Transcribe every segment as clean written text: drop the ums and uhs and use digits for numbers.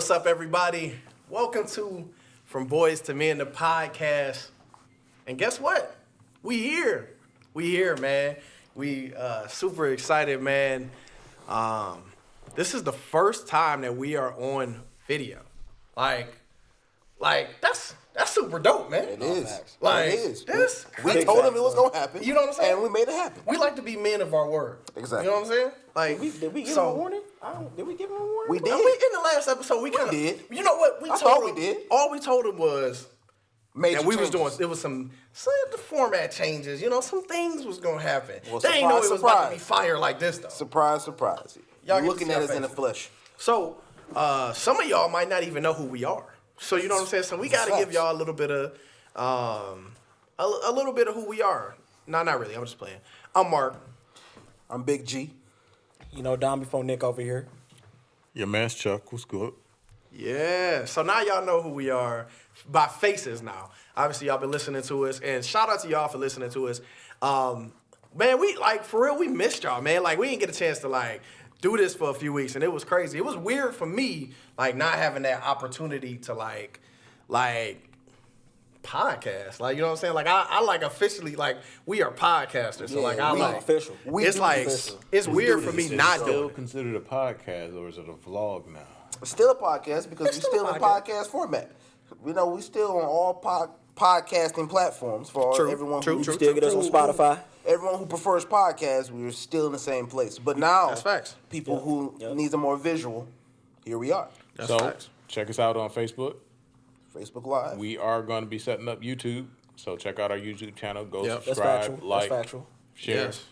What's up, everybody? Welcome to From Boys to Men, the podcast. And guess what? We here. We here, man. We super excited, man. This is the first time that we are on video. Like that's super dope, man. It is. Like, it is. This We told him it was gonna happen. You know what I'm saying? And we made it happen. We like to be men of our word. Exactly. You know what I'm saying? Like, Did we give him a warning? Did we give him a warning? We did. in the last episode, we kind of did. You know what? I thought we did. All we told him was Major that we was changes. doing. It was some the format changes. You know, some things was gonna happen. Well, they ain't know it was surprise, about to be fire like this though. Surprise, surprise. Y'all You're get looking to see at our us in the faces. flesh. So some of y'all might not even know who we are. So you know what I'm saying. So we got to give y'all a little bit of a little bit of who we are. No, not really. I'm just playing. I'm Mark. I'm Big G. You know, Don before Nick over here. Your man's Chuck. What's good? Yeah. So now y'all know who we are by faces now. Obviously, y'all been listening to us. And shout out to y'all for listening to us. Man, we, like, for real, we missed y'all, man. Like, we didn't get a chance to, like, do this for a few weeks. And it was crazy. It was weird for me, like, not having that opportunity to, like, podcast. Like, you know what I'm saying? Like, I like, officially, like, we are podcasters. So, Yeah, like, I we like, official. We it's do like, this. it's weird for me Is it not still doing it. considered a podcast, or is it a vlog now? It's still a podcast because It's we're still still a in podcast. podcast format. You know, we still on all podcasting platforms for True, everyone true, who true, Still get us on Spotify. Everyone who prefers podcasts, we're still in the same place. But now, That's facts. people who need a more visual, here we are. That's so facts. check us out on Facebook. Facebook Live. We are going to be setting up YouTube, so check out our YouTube channel. Go Yep. That's subscribe, factual. like, That's factual. share. Yes.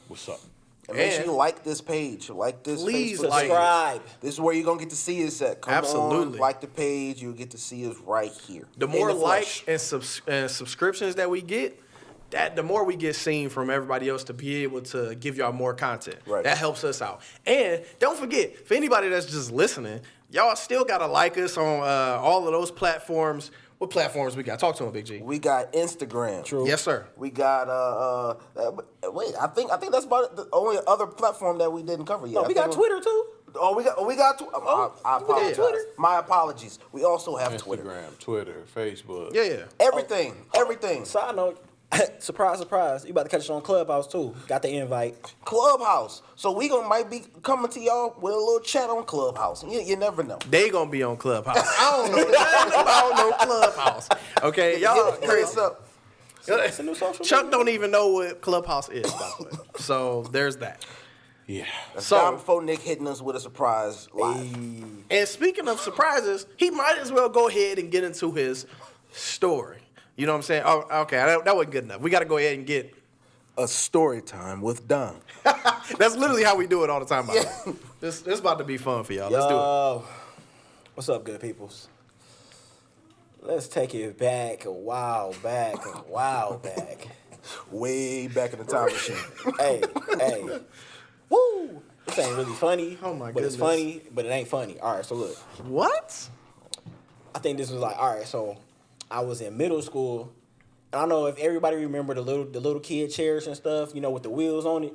What's up? And make sure And- you like this page. Like this Please Facebook like page. Subscribe. This is where you're going to get to see us at. Come Absolutely. on, like the page. You'll get to see us right here. The In more flesh. likes and subscriptions that we get, the more we get seen from everybody else to be able to give y'all more content. Right. That helps us out. And don't forget, for anybody that's just listening, y'all still got to like us on all of those platforms. What platforms we got? Talk to them, Big G. We got Instagram. True. Yes, sir. We got wait. I think that's about the only other platform that we didn't cover yet. No, I we think got Twitter too. we got I apologize. Twitter. My apologies. We also have Twitter. Instagram, Twitter, Facebook. Yeah. Everything. Side note, surprise, surprise. You about to catch us on Clubhouse too. Got the invite. Clubhouse. So we might be coming to y'all with a little chat on Clubhouse. You never know. They going to be on Clubhouse. I don't know nothing about no Clubhouse. Okay, y'all Hit us crazy. up. It's a new social Chuck media. don't even know what Clubhouse is, by the way. So there's that. Yeah. So- Don before Nick hitting us with a surprise live. And speaking of surprises, he might as well go ahead and get into his story. You know what I'm saying? Oh, okay, that wasn't good enough. We got to go ahead and get. A story time with Don. That's literally how we do it all the time. By the way. This about to be fun for y'all. Let's do it. Yo, what's up, good peoples? Let's take it back a while back. Way back in the time machine. Hey. Woo! This ain't really funny. Oh, my But it's goodness. funny, but it ain't funny. All right, so look. What? I think this was like, all right, so I was in middle school. I don't know if everybody remember the little kid chairs and stuff, you know, with the wheels on it.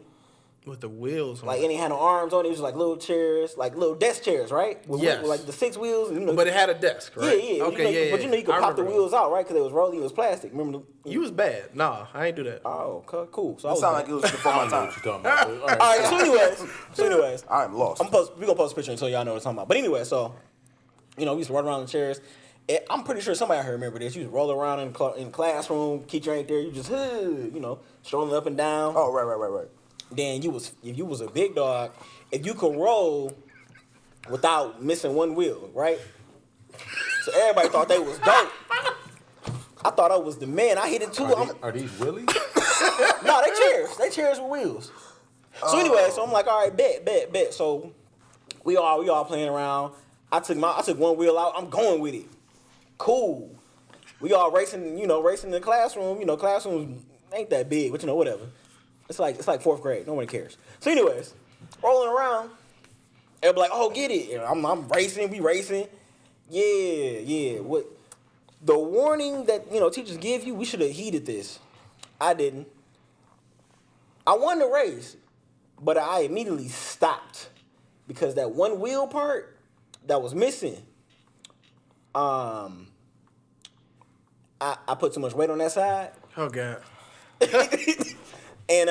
With the wheels on Like, it. it ain't had no arms on it. It was like little chairs, like little desk chairs, right? Yes. With like the 6 wheels. You know, But it had a desk, right? Yeah. Okay, But you know, you could I pop the remember wheels out, right? Because it was rolling, it was plastic. Remember the... You was bad. Nah, I ain't do that. Oh, okay, cool. So I That was sound like it was before I my don't know time. what you're talking about. All right. All right, so anyways. I'm lost. We gonna post a picture so y'all know what I'm talking about. But anyway, so, you know, we used to run around in chairs. I'm pretty sure somebody out here remember this. You just roll around in classroom, teacher ain't there. You just, you know, strolling up and down. Oh, right. Then if you was a big dog, if you could roll without missing one wheel, right? So everybody thought they was dope. I thought I was the man. I hit it too. Are these Willies? No, they chairs with wheels. So anyway, so I'm like, all right, bet. So we all playing around. I took one wheel out. I'm going with it. Cool. We all racing in the classroom. You know, classrooms ain't that big, but you know, whatever. It's like 4th grade. Nobody cares. So anyways, rolling around. Everybody like, oh, get it. You know, I'm racing. We racing. Yeah. What? The warning that, you know, teachers give you, we should have heeded this. I didn't. I won the race, but I immediately stopped because that one wheel part that was missing, I put too much weight on that side, Oh God. and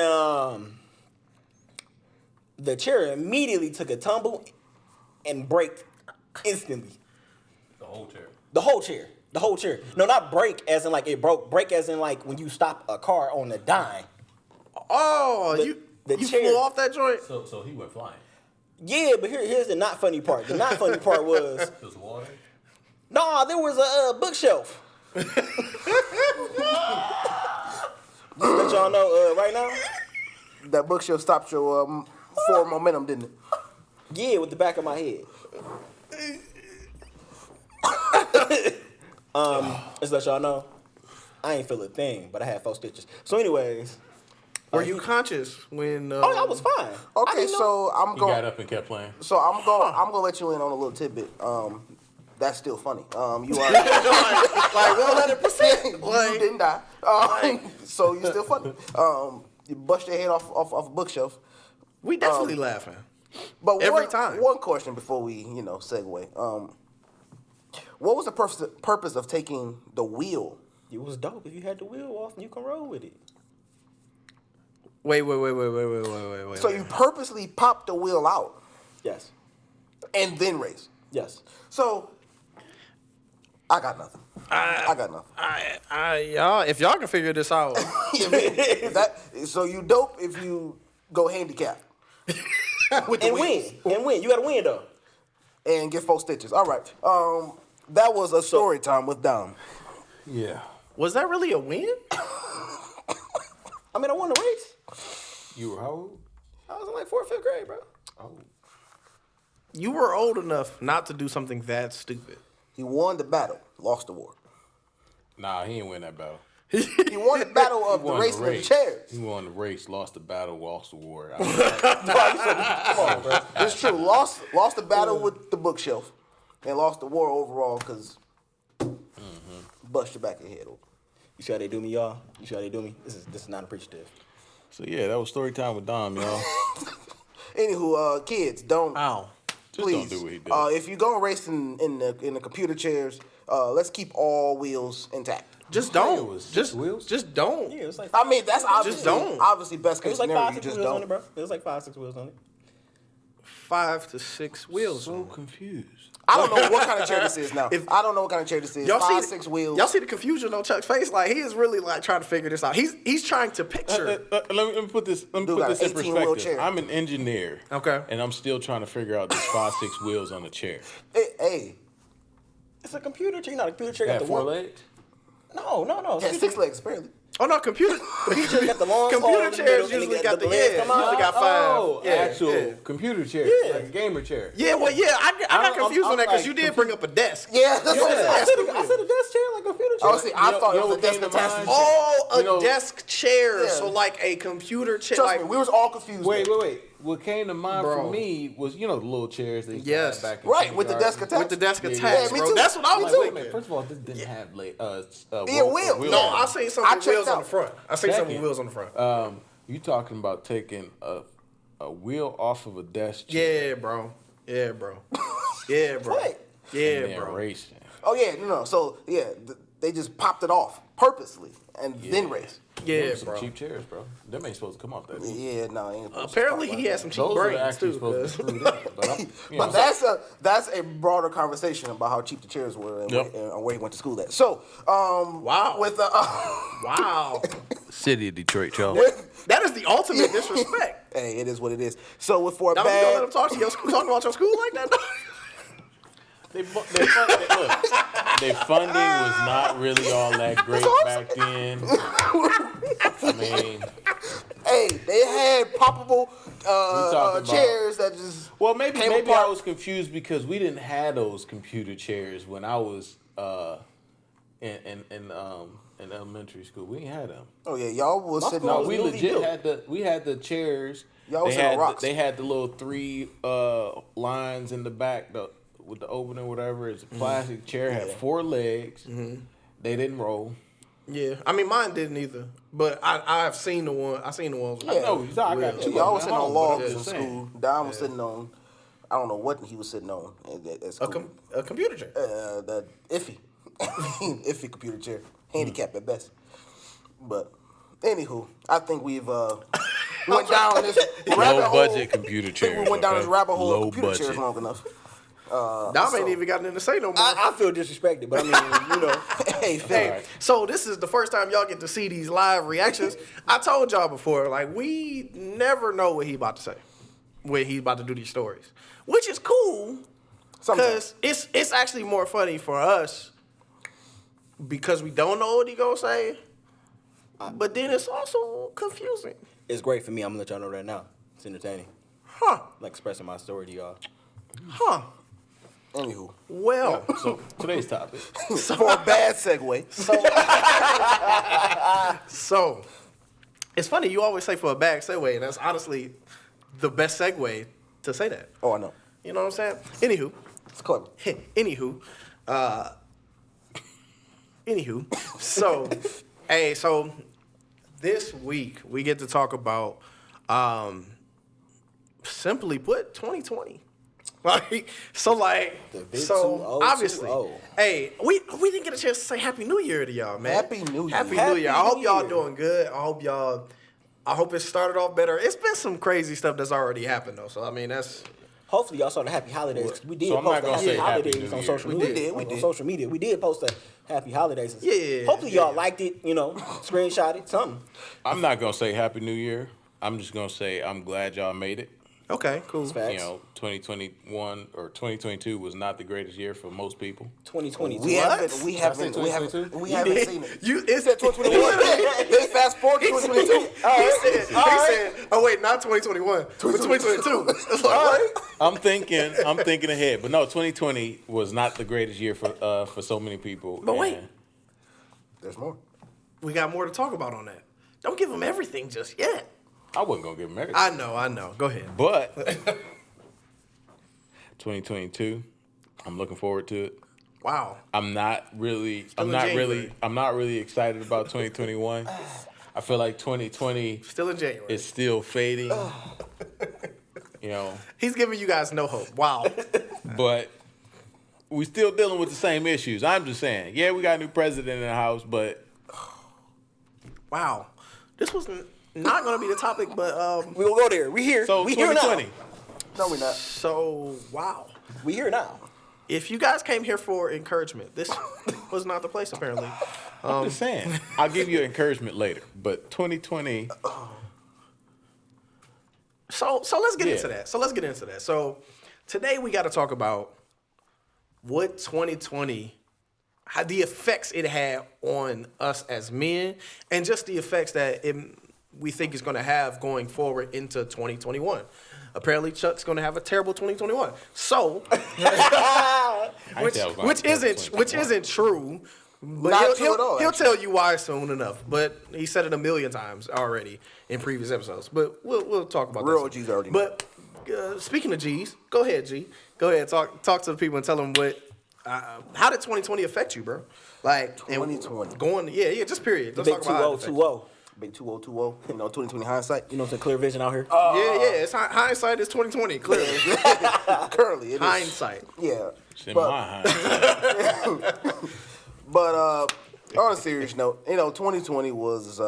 the chair immediately took a tumble and braked instantly. The whole chair. The whole chair. The whole chair. No, not break as in like it broke. Break as in like when you stop a car on a dime. Oh, The you chair. flew off that joint? So he went flying. Yeah, but here's the not funny part. The not funny part was It was water. nah, there was a bookshelf. Just let y'all know right now. That bookshelf stopped your forward momentum, didn't it? Yeah, with the back of my head. Just let y'all know, I ain't feel a thing, but I had 4 stitches. So, anyways, Were you conscious when? oh, I was fine. I Okay, didn't know. so I'm He going. got up and kept playing. So I'm gonna let you in on a little tidbit. That's still funny. You are like 100%. you didn't die. So you're still funny. You bust your head off a bookshelf. We definitely laughing. But Every time. One question before we segue. What was the purpose of taking the wheel? It was dope if you had the wheel off and you can roll with it. Wait. So you purposely popped the wheel out Yes. and then race. Yes. So I got nothing. I got nothing. Y'all, if y'all can figure this out, So you dope if you go handicap with the And wheels. win. You got to win though. And get 4 stitches. All right. That was a story time with Dom. Yeah. was that really a win? I mean, I won the race. You were how old? I was in like 4th or 5th grade, bro. Oh. You were old enough not to do something that stupid. He won the battle, lost the war. Nah, he didn't win that battle. He won the battle of He the won racing of the chairs. He won the race, lost the battle, lost the war. Come on, bro. It's true. Lost the battle with the bookshelf, and lost the war overall because bust your back of your head open. You see how they do me, y'all? You see how they do me? This is not appreciative. So yeah, that was story time with Dom, y'all. Anywho, kids, don't Ow. Just please. don't do what he did. If you're going racing in the computer chairs, let's keep all wheels intact. Just It don't. was 6 Just wheels? Just don't. Yeah, it was like I mean, that's obviously don't. best it case was like scenario. 5, You 6 just wheels on it, don't. bro. It was like 5, 6 wheels on it. 5 to 6 wheels. So confused. I don't know what kind of chair this is now. I don't know what kind of chair this is. Y'all 5, see 6 wheels. Y'all see the confusion on Chuck's face? Like he is really like trying to figure this out. He's trying to picture. Let me put this. Let me Dude put got this an in 18-wheel perspective. chair. I'm an engineer. Okay. And I'm still trying to figure out this 5, 6 wheels on a chair. Hey, It's a computer chair. Not a computer chair. It Got had the 4 one. legs. No. it had 6 legs apparently. Oh no, computer chair got the long pole computer in the chairs middle, and usually it got the legs yeah, come out. usually got 5. Oh, yeah, actual yeah. computer chair, Yeah. like a gamer chair. Yeah, well, yeah, I got I'm- confused I'm on that because like you did bring up a desk. Yeah, that's what I I'm said saying. a desk chair like a computer chair. Oh, see, I thought you it know was a what came desk to mind? attachment. Oh, a You know- desk chair. Yeah. So like a computer chair. Trust like, me, we was all confused. Wait. there. What came to mind Bro. for me was the little chairs they used to Yes. have back in Right, with the desk kindergarten. attached. with the desk Yeah, attached, yeah, me bro. too. That's what I Me was too. thinking. First of all, this didn't have wheel. No, I seen some I with checked wheels on out. the front. I seen some with Second, wheels on the front. You talking about taking a wheel off of a desk chair Yeah, bro. Yeah, bro. Yeah, bro. What? Yeah, and then bro. racing. Oh yeah, no. So yeah, they just popped it off purposely and then raced. Yeah, Those some bro. cheap chairs, bro. Them ain't supposed to come off that. Yeah, no. Ain't supposed to Apparently pop he like has that. some cheap Those are brains actually too. supposed to 'cause- be screwed in. But, But that's a broader conversation about how cheap the chairs were and, Yep. where he went to school at. So Wow. with Wow. City of Detroit, y'all. That is the ultimate disrespect. hey, it is what it is. So with for a Now, you don't let bad them talk to your school, talk about your school like that. Their funding was not really all that great back then. I mean, hey, they had poppable talking about- chairs that just well, maybe came I apart. was confused because we didn't have those computer chairs when I was in elementary school. We ain't had them. Oh yeah, y'all was sitting No, on we newly legit built. had the chairs. Y'all was they sitting on had rocks. they had the little 3 lines in the back with the opening, whatever. It's a plastic chair, had 4 legs. They didn't roll. Yeah, I mean mine didn't either, but I've seen the one. I seen the ones. I know. I got two. Y'all was sitting on home, but I'm logs in just saying. school. Don was sitting on I don't know what he was sitting on. That's A, cool. a computer chair. The iffy, iffy computer chair, handicapped at best. But anywho, I think we've went down this rabbit Low hole. budget computer I think chairs. we went down this rabbit hole Low of computer chairs budget. long enough. Dom ain't even gotten in to say no more. I feel disrespected, but I mean, you know. Hey, Phil. Hey, so this is the first time y'all get to see these live reactions. I told y'all before, like, we never know what he about to say, when he's about to do these stories, which is cool Sometimes. because it's actually more funny for us because we don't know what he gonna say, but then it's also confusing. It's great for me. I'm gonna let y'all know right now. It's entertaining. Huh? Like expressing my story to y'all. Huh? Anywho, Well, So today's topic. for a bad segue. so it's funny you always say for a bad segue, and that's honestly the best segue to say that. Oh, I know. You know what I'm saying? Anywho. It's clever. Anywho, so, hey, so this week we get to talk about, simply put, 2020. Like, so The big so 2020. obviously, hey, we didn't get a chance to say Happy New Year to y'all, man. Happy New Year. Happy New Happy Year. I hope New y'all Year. doing good. I hope it started off better. It's been some crazy stuff that's already happened though. So I mean, that's Hopefully y'all saw the happy holidays. 'Cause we did So I'm post not the gonna happy say Happy holidays New on Year. social We media. did, we on did. social media. We did post the happy holidays. Yeah, Hopefully y'all liked it, you know, screenshot it, something. I'm not gonna say Happy New Year. I'm just gonna say I'm glad y'all made it. okay, cool. Facts. You know, 2021 or 2022 was not the greatest year for most people. 2022. We haven't seen it. You it's said 2021. Let's fast forward to 2022. He said, oh wait, not 2021, but 2022. It's like, what? I'm thinking ahead, but no, 2020 was not the greatest year for so many people. But wait. And There's more. We got more to talk about on that. Don't give them everything just yet. I wasn't gonna give them everything. I know. Go ahead. But 2022, I'm looking forward to it. Wow. I'm not really in January. excited about 2021. I feel like 2020 Still in January. is still fading. You know, He's giving you guys no hope. Wow. but we still dealing with the same issues. I'm just saying, yeah, we got a new president in the house, but Wow. This was not going to be the topic, but We will go there. We here. so we here now. 2020. No, we're not. so wow. We here now. If you guys came here for encouragement, this was not the place apparently. I'm just saying, I'll give you encouragement later, but 2020. So let's get Yeah. into that. So today we got to talk about what 2020, how the effects it had on us as men, and just the effects that we think is going to have going forward into 2021. Apparently, Chuck's going to have a terrible 2021. So, which isn't true. But Not true at all, he'll actually. tell you why soon enough. But he said it a million times already in previous episodes. But we'll talk about Real that. G's already know. But speaking of G's, go ahead, G. Go ahead, talk to the people and tell them what. How did 2020 affect you, bro? Like 2020. going, yeah, just period. Let's Big talk about how it affected you. 2020. Big 2020. You know, 2020 hindsight. You know, some clear vision out here. Yeah. It's hindsight is 2020. Clearly, Currently, it is. hindsight. Yeah. It's in But- my hindsight. But on a serious note, you know, 2020 was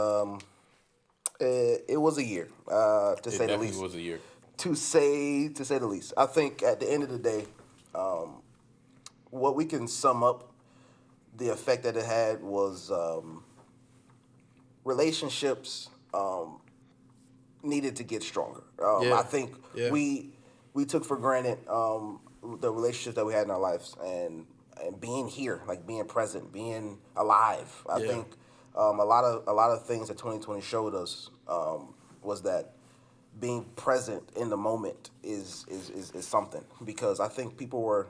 it was a year to It say the definitely least. was a year. To say the least. I think at the end of the day, what we can sum up the effect that it had was relationships needed to get stronger. Yeah. I think Yeah. we took for granted the relationships that we had in our lives and being here, like being present, being alive. I Yeah. think a lot of things that 2020 showed us was that being present in the moment is something, because I think people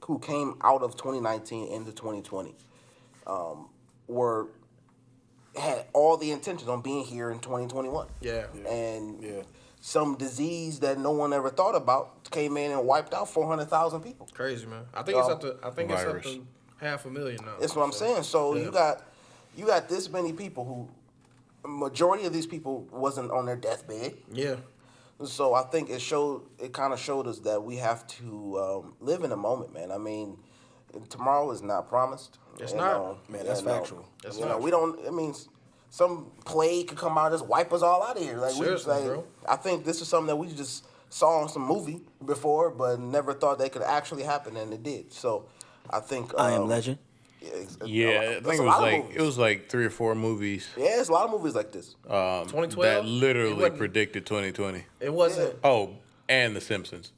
who came out of 2019 into 2020 had all the intentions on being here in 2021. Yeah. And some disease that no one ever thought about came in and wiped out 400,000 people. Crazy, man. I think it's up to Virus. 500,000 now. That's what I'm saying. So Yeah. you got this many people who, majority of these people wasn't on their deathbed. Yeah. So I think it kind of showed us that we have to live in the moment, man. I mean, tomorrow is not promised. It's not. Man, that's factual. That's you know, factual. we don't. I mean, some plague could come out and just wipe us all out of here. Like Seriously, bro. I think this is something that we just saw in some movie before, but never thought that could actually happen, and it did. So I think I Am Legend. Yeah, I think it was like 3 or 4 movies. Yeah, there's a lot of movies like this. 2012? That It literally wasn't- predicted 2020. It wasn't. Oh, and The Simpsons.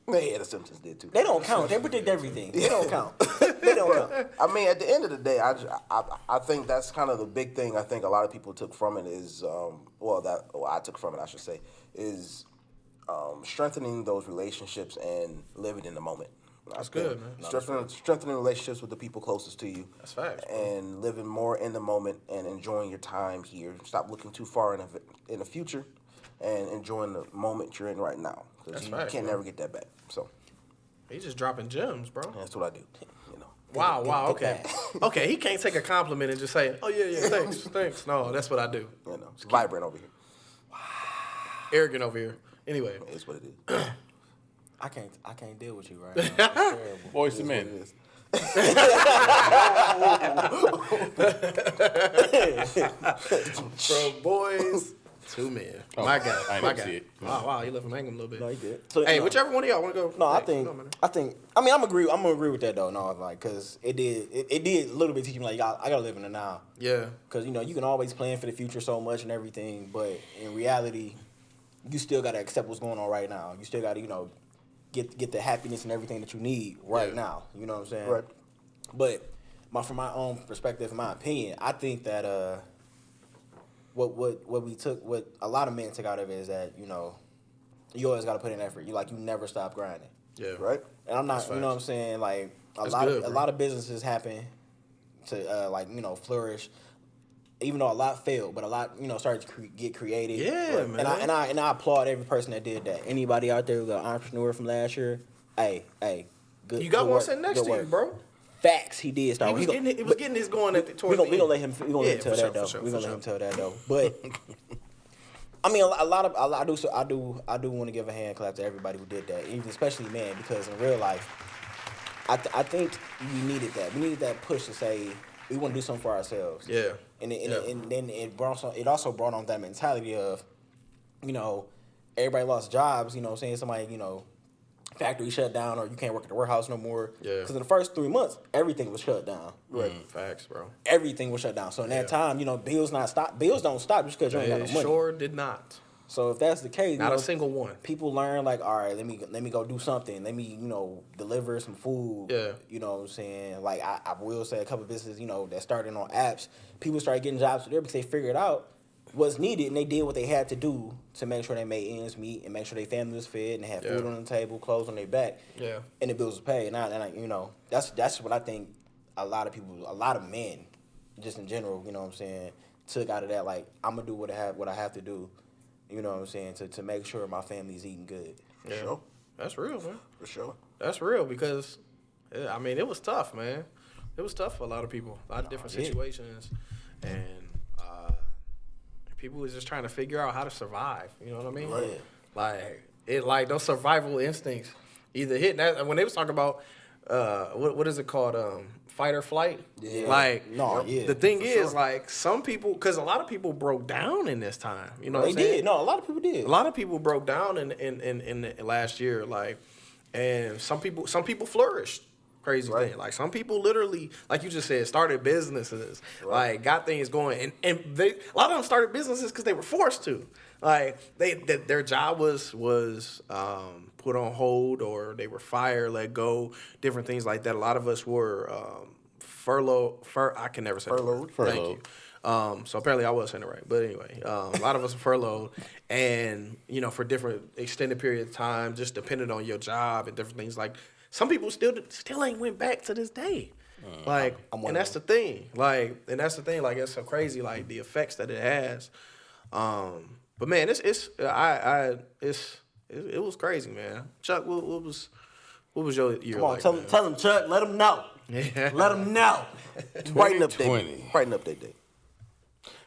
Yeah, The Simpsons did too. They don't count. They predict everything. They don't count. They don't count. I mean, at the end of the day, I think that's kind of the big thing. I think a lot of people took from it is, I took from it, I should say, is strengthening those relationships and living in the moment. That's good, man. Strengthening relationships with the people closest to you. That's facts, bro. And living more in the moment and enjoying your time here. Stop looking too far in the future, and enjoying the moment you're in right now. Because That's you facts, can't bro. never get that back. So He's just dropping gems, bro. that's what I do. You know. Wow, Get okay. back. Okay, he can't take a compliment and just say, oh, yeah, thanks. No, that's what I do. You know, it's vibrant over here. Arrogant over here. Anyway, It's what it is. I can't deal with you right now. It's terrible. Boys to It's Men. what it is. from boys to men. My guy. I My didn't see guy. it. Wow, you left him hanging a little bit. No, he did. So, Hey, you know, whichever one of y'all want to go. No, I next. think. No, man. I mean, I'm gonna agree with that though. No, like, cause it did a little bit teach me like, I gotta live in the now. Yeah. Cause you know you can always plan for the future so much and everything, but in reality, you still gotta accept what's going on right now. You still gotta get the happiness and everything that you need right Yeah. now. You know what I'm saying? Right. But from my own perspective, in my opinion, I think that what a lot of men took out of it is that you always gotta put in effort. You never stop grinding. Yeah. Right? And I'm not, That's you know what I'm facts. saying? Like That's a good, bro. lot of businesses happen to flourish, even though a lot failed, but a lot started to get created. Yeah, Right. man. And I applaud every person that did that. Anybody out there who's an entrepreneur from last year, hey, good. You got good one work, sitting next good to you, work. bro. Facts, he did start. He was getting this going at the We towards gonna the end. let him. We gonna let him tell for that though. sure, We for gonna let him sure. tell that though. But I mean, I do want to give a hand clap to everybody who did that, even especially men, because in real life, I think we needed that. We needed that push to say we want to do something for ourselves. Yeah. And Yeah. then it also brought on that mentality of, everybody lost jobs. Saying somebody factory shut down or you can't work at the warehouse no more. Yeah. Because in the first 3 months, everything was shut down. Right. Facts, bro. Everything was shut down. So in that time, bills don't stop just because you ain't got It no money. sure did not. So if that's the case, Not a single one. people learn like, all right, let me go do something. Let me, deliver some food. Yeah. You know what I'm saying? Like I will say a couple of businesses, that started on apps, people started getting jobs there because they figured out what's needed and they did what they had to do to make sure they made ends meet and make sure their family was fed and they had Yeah. food on the table, clothes on their back. Yeah. And the bills was paid. That's what I think a lot of men, just in general, took out of that. Like, I'm gonna do what I have to do. You know what I'm saying? To make sure my family's eating good. Yeah. Sure. That's real, man. For sure. That's real because, it was tough, man. It was tough for a lot of people. A lot of different yeah. situations. And people was just trying to figure out how to survive. You know what I mean? Right. Like those survival instincts either hit. That when they was talking about, what is it called? Fight or flight? Yeah. Like, Yeah. the thing for is, sure. like, some people, because a lot of people broke down in this time. You know what They I'm saying? did. No, a lot of people did. A lot of people broke down in the last year, like, and some people flourished. Crazy Right. thing, like some people literally, like you just said, started businesses, like got things going, and a lot of them started businesses because they were forced to, like their job was put on hold or they were fired, let go, different things like that. A lot of us were I can never say the word. Furloughed. Thank you. So apparently I was saying it right. But anyway, a lot of us are furloughed and, for different extended period of time, just depending on your job and different things. Like some people still ain't went back to this day. Like, and that's the thing. Like, it's so crazy, like the effects that it has. But man, it was crazy, man. Chuck, what was your year Come on, like, tell man? them, Chuck. Let them know. Yeah. Let them know. Brighten up 2020. Brighten up that day.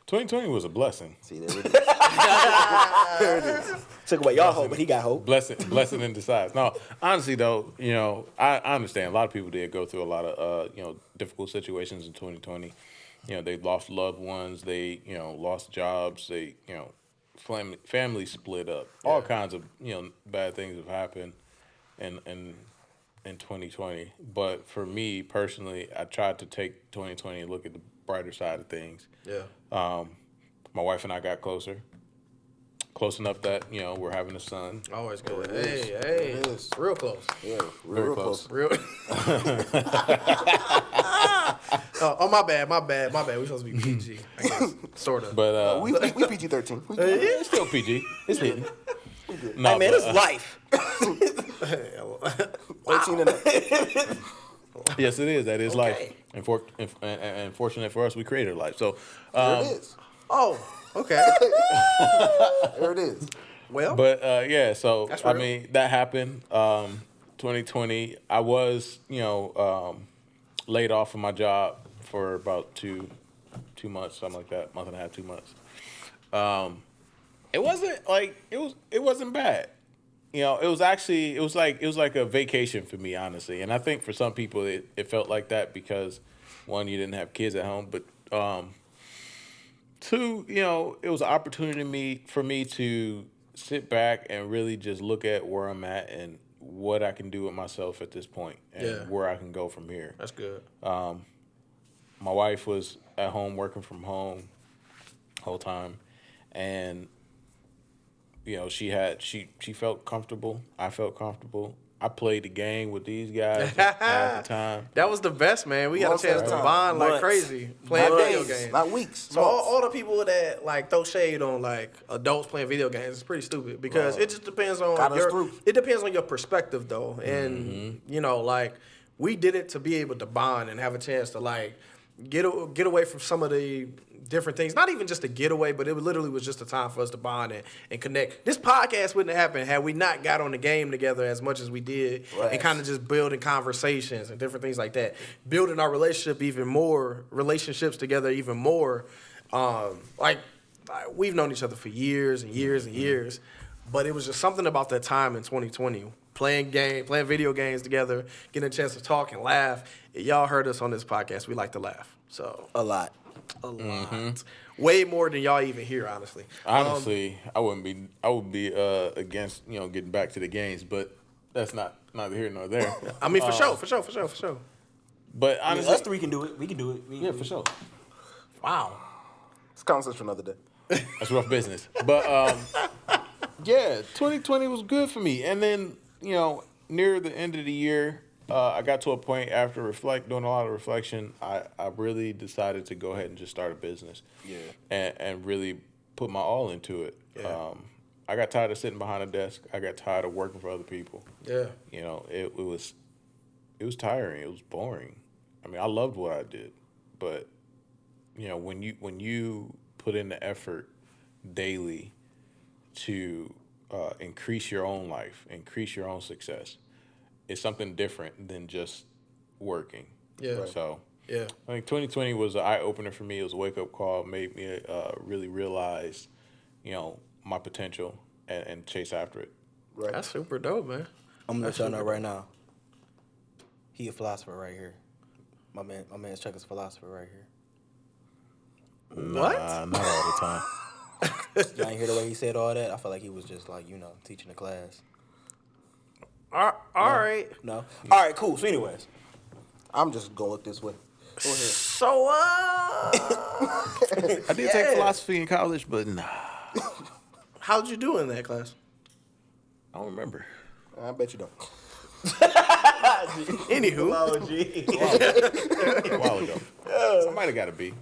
2020 was a blessing. See, there it is. There it is. Took away y'all hope, but he got hope. Blessing in disguise. No, honestly though, I understand a lot of people did go through a lot of difficult situations in 2020. They lost loved ones, they lost jobs, they family split up. All kinds of bad things have happened in 2020. But for me personally, I tried to take 2020 and look at the brighter side of things. Yeah. My wife and I got closer enough that we're having a son. Always good. It Hey, It is. real close. Yeah, Very real close. close. Real. Oh, my bad. We supposed to be PG, I guess. Sort of. But We PG-13. it's still PG. It's hitting. No, Hey man, but, it's life. 13 and up. yes, it is. That is Okay. life. And fortunate for us, we created life. So There it is. Oh, okay. There it is. Well, But yeah, so That's I real. mean that happened. 2020, I was laid off from my job for about two months, something like that, month and a half, 2 months. It wasn't like it wasn't bad. It was like a vacation for me, honestly. And I think for some people it felt like that because one, you didn't have kids at home, but two, it was an opportunity for me to sit back and really just look at where I'm at and what I can do with myself at this point and where I can go from here. that's good. My wife was at home working from home whole time, and she felt comfortable. I felt comfortable. I played the game with these guys half the time. That was the best, man. We got Most a chance of to the time. bond like Months. crazy playing Not video days, games. not weeks. So months. all the people that like throw shade on like adults playing video games is pretty stupid because it just depends on Got us through. it depends on your perspective though, and like we did it to be able to bond and have a chance to like get away from some of the different things. Not even just a getaway, but it literally was just a time for us to bond and connect. This podcast wouldn't have happened had we not got on the game together as much as we did Right. and kind of just building conversations and different things like that. Building our relationships together even more. Like we've known each other for years and years and years, but it was just something about that time in 2020. Playing video games together, getting a chance to talk and laugh. Y'all heard us on this podcast. We like to laugh. So A lot. a lot. Way more than y'all even hear, honestly. Honestly, I would be against getting back to the games, but that's neither here nor there. I mean, for sure. But I mean, honestly, us three can do it. We can do it. yeah, for sure. Wow. It's conversation for another day. That's rough business. But yeah, 2020 was good for me. And then near the end of the year, I got to a point after doing a lot of reflection, I really decided to go ahead and just start a business. Yeah. And really put my all into it. Yeah. I got tired of sitting behind a desk. I got tired of working for other people. Yeah. It was tiring. It was boring. I mean, I loved what I did, but when you put in the effort daily to increase your own life, increase your own success, it's something different than just working. Yeah. Right. So Yeah. I think 2020 was an eye opener for me. It was a wake up call. Made me really realize, my potential and chase after it. Right. That's super dope, man. I'm gonna let That's y'all know super right now. He a philosopher right here. My man's Chuck is a philosopher right here. What? Nah, not all the time. Y'all ain't hear the way he said all that? I felt like he was just like, teaching the class. All right. No? All right, cool. So anyways. I'm just going with this way. Go ahead. So, I did take philosophy in college, but nah, how'd you do in that class? I don't remember. I bet you don't. Anywho, A while ago. Somebody got to be.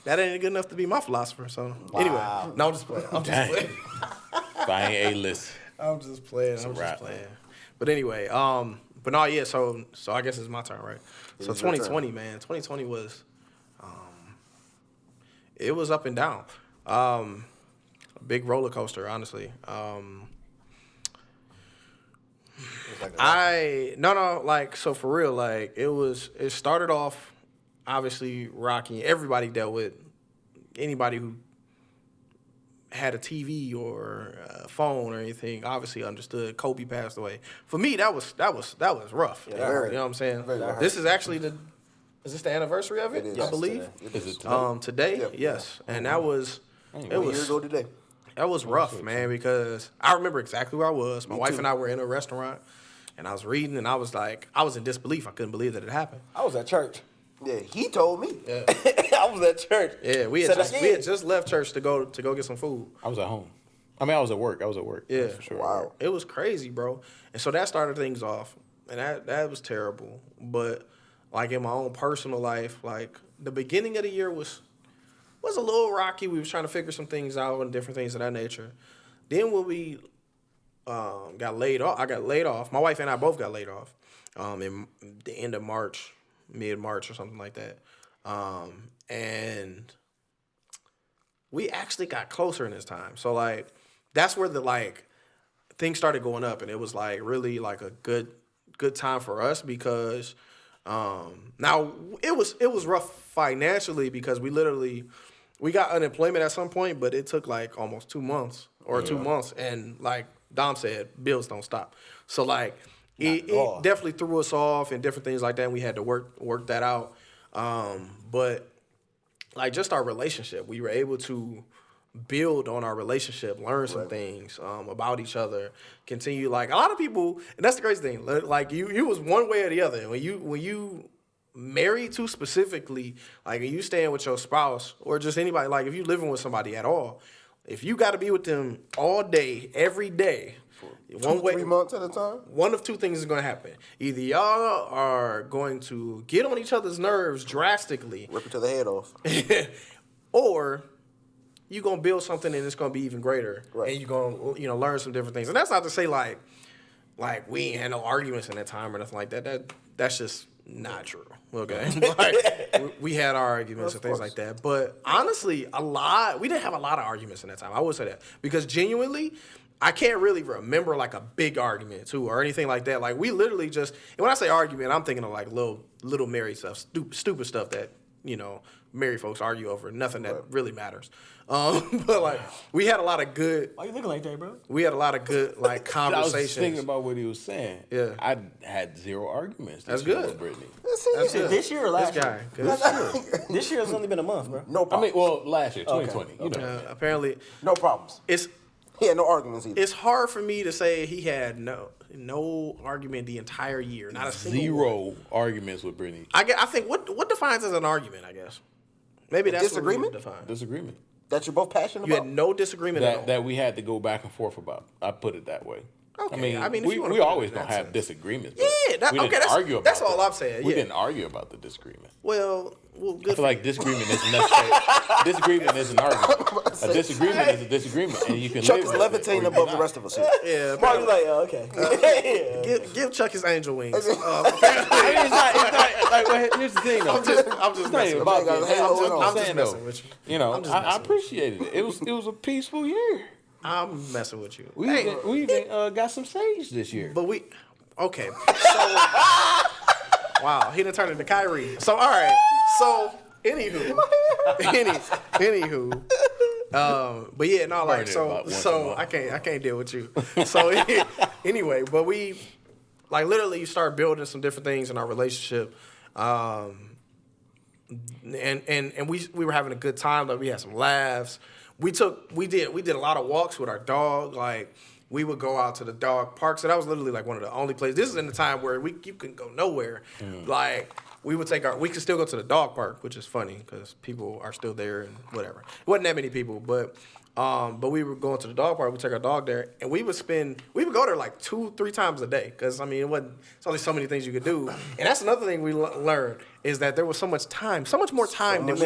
that ain't good enough to be my philosopher. So, anyway, no, I'm just playing. Dang. If I ain't A-list. I'm just playing. wrap. But anyway, but no, yeah. So I guess it's my turn, right? So is your 2020, man. 2020 was, it was up and down. A big roller coaster, honestly. So for real, like it started off obviously rocky. Everybody dealt with, anybody who had a TV or a phone or anything obviously understood Kobe passed away. For me, that was rough. Yeah, you know what I'm saying? This is actually is this the anniversary of it? It is. I believe. Is it today? Today, Yeah. yes. And that was A year ago today. that was rough, man, because I remember exactly where I was. My wife too. and I were in a restaurant, and I was reading, and I was in disbelief. I couldn't believe that it happened. I was at church. Yeah, he told me. Yeah, I was at church. yeah. We had just left church to go get some food. I was at home. I mean, I was at work. Yeah, That's for sure. Wow. It was crazy, bro. And so that started things off, and that was terrible. But like in my own personal life, like the beginning of the year was a little rocky. We was trying to figure some things out and different things of that nature. Then when we got laid off, I got laid off. My wife and I both got laid off in the end of March, mid-March or something like that. And we actually got closer in this time. So like that's where the like things started going up, and it was like really like a good time for us because now it was rough financially because we got unemployment at some point, but it took like almost 2 months or 2 months, and like Dom said, bills don't stop. So like it definitely threw us off and different things like that. And we had to work that out. But like just our relationship, we were able to build on our relationship, learn some things about each other, continue. Like a lot of people, and that's the crazy thing. Like you was one way or the other. When you married to specifically, like you staying with your spouse or just anybody, like if you living with somebody at all, if you got to be with them all day, every day, 3 months at a time. one of two things is going to happen. Either y'all are going to get on each other's nerves drastically, Rip it to the head off. or you're going to build something and it's going to be even greater. Right. And you're going to learn some different things. And that's not to say like we ain't had no arguments in that time or nothing like that. That's just not true. Okay. Like, we had our arguments and things like that. But honestly, we didn't have a lot of arguments in that time. I would say that. Because genuinely, I can't really remember like a big argument too or anything like that. Like we literally just, and when I say argument, I'm thinking of like little married stuff, stupid stuff that, married folks argue over, nothing that really matters. But like we had a lot of good. Why you looking like that, bro? We had a lot of good like conversations. I was thinking about what he was saying. Yeah. I had 0 arguments. That's this year good. with Brittany. That's good. This year or last This guy. year? 'Cause, This year has only been a month, bro. No I problems. mean, well, last year, 2020. You know. apparently, No problems. He had no arguments either. it's hard for me to say he had no argument the entire year. Not a single one. 0 arguments with Brittany. I think what defines as an argument, I guess. Maybe that's disagreement? what we define. Disagreement. That you're both passionate You about. had no disagreement at all. That we had to go back and forth about. I put it that way. Okay, I mean if you wanna we put it always in gonna that have sense. disagreements. Yeah, but we didn't that's- argue about that's all it. I'm saying, We yeah. didn't argue about the disagreement. Well, I good. feel For like you. disagreement isn't necessarily. Disagreement is an argument. A disagreement is a disagreement, and you can Chuck live is with it, or levitating you above the cannot. rest of us here. Yeah, Mark, you like, oh, okay. give Chuck his angel wings. I mean, it's not like, well, here's the thing, though. I'm just It's not even messing about with you. that. I'm just I'm saying, messing though, with you. you know, I'm just I messing with appreciated it. It was a peaceful year. I'm messing with you. We even got some sage this year. But okay. So, wow, he done turned into Kyrie. So, all right. So, anywho, but yeah, no, like Burn it about once a so month. I can't deal with you. So anyway, but we like literally start building some different things in our relationship, and we were having a good time. Like we had some laughs. We did a lot of walks with our dog. Like we would go out to the dog park. So that was literally like one of the only places. This is in the time where you couldn't go nowhere. Like we could still go to the dog park, which is funny because people are still there and whatever. It wasn't that many people, but we were going to the dog park. We take our dog there, and we would go there like 2-3 times a day because I mean it's only so many things you could do. And that's another thing we learned is that there was so much more time than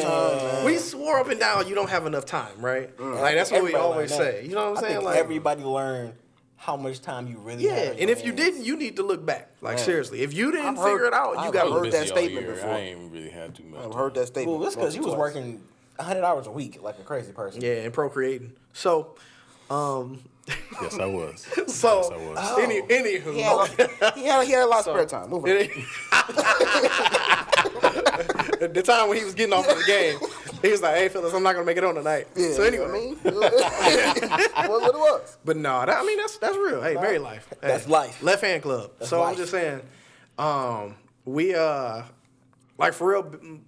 we swore up and down. You don't have enough time, right? Like that's what we Everybody always learned that. say. You know what I'm saying? I think Like everybody learned how much time you really have. yeah, in and your if you hands. didn't, you need to look back. Like seriously, if you didn't I've figure heard- it out, you I've got heard to that Busy all statement year. before. I ain't really had too much. I've heard that statement. Well, that's because you was twice. working 100 hours a week like a crazy person. yeah, and procreating. So, Yes, I was. so Yes, I was. anywho, He had a lot of spare time. Moving. the time when he was getting off of the game, he was like, "Hey, fellas, I'm not gonna make it on tonight." Yeah, So anyway, I mean, what it was. but no, that's real. Hey, married life. Hey, That's life. Left hand club. So life. I'm just saying, we like for real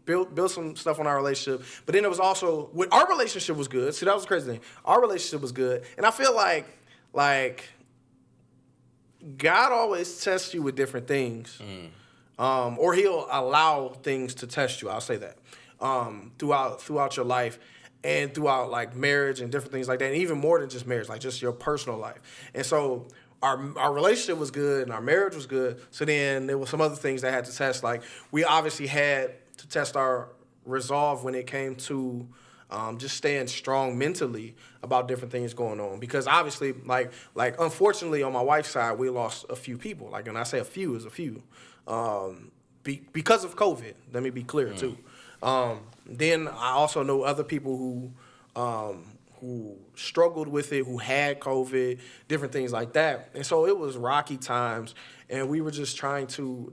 built some stuff on our relationship. But then it was also our relationship was good. See, that was the crazy thing. Our relationship was good, and I feel like God always tests you with different things. Or he'll allow things to test you. I'll say that throughout your life and throughout like marriage and different things like that. And even more than just marriage, like just your personal life. And so our relationship was good and our marriage was good. So then there was some other things that had to test. Like we obviously had to test our resolve when it came to just staying strong mentally about different things going on. Because obviously, like unfortunately on my wife's side, we lost a few people. Like when I say a few, it's a few. Because of COVID, let me be clear too. Then I also know other people who struggled with it, who had COVID, different things like that. And so it was rocky times, and we were just trying to,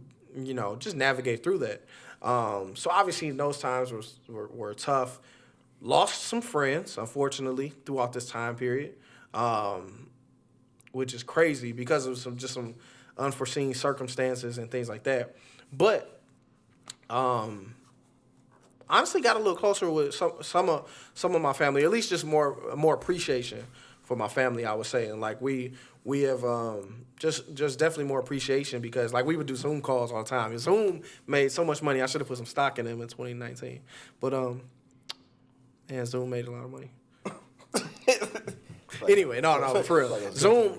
just navigate through that. So obviously those times were tough. Lost some friends, unfortunately, throughout this time period, which is crazy because of some unforeseen circumstances and things like that. But honestly got a little closer with some of my family, at least just more appreciation for my family, I would say. And like we have just definitely more appreciation because like we would do Zoom calls all the time. And Zoom made so much money. I should have put some stock in them in 2019. But Zoom made a lot of money. Anyway, no, for real. Zoom.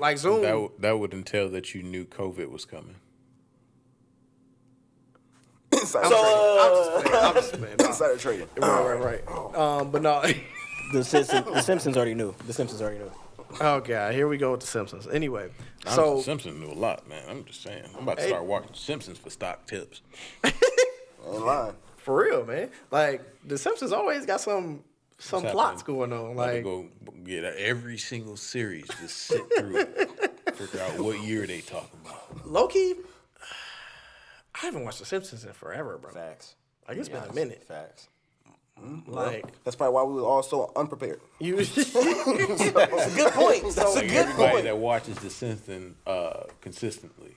That would entail that you knew COVID was coming. I'm just playing. Insider trading. Right. But no. The Simpsons already knew. Oh God, here we go with the Simpsons. Anyway, Simpsons knew a lot, man. I'm just saying. I'm about to start watching Simpsons for stock tips. Ain't lying. For real, man. Like the Simpsons always got some plots going on. Like go get every single series, just sit through it, figure out what year they talking about. Low-key, I haven't watched the Simpsons in forever, bro. Facts. Like it's been a minute. Facts. Like That's probably why we were all so unprepared. you. That's a good point. That's a Like good everybody point. that watches The Simpsons consistently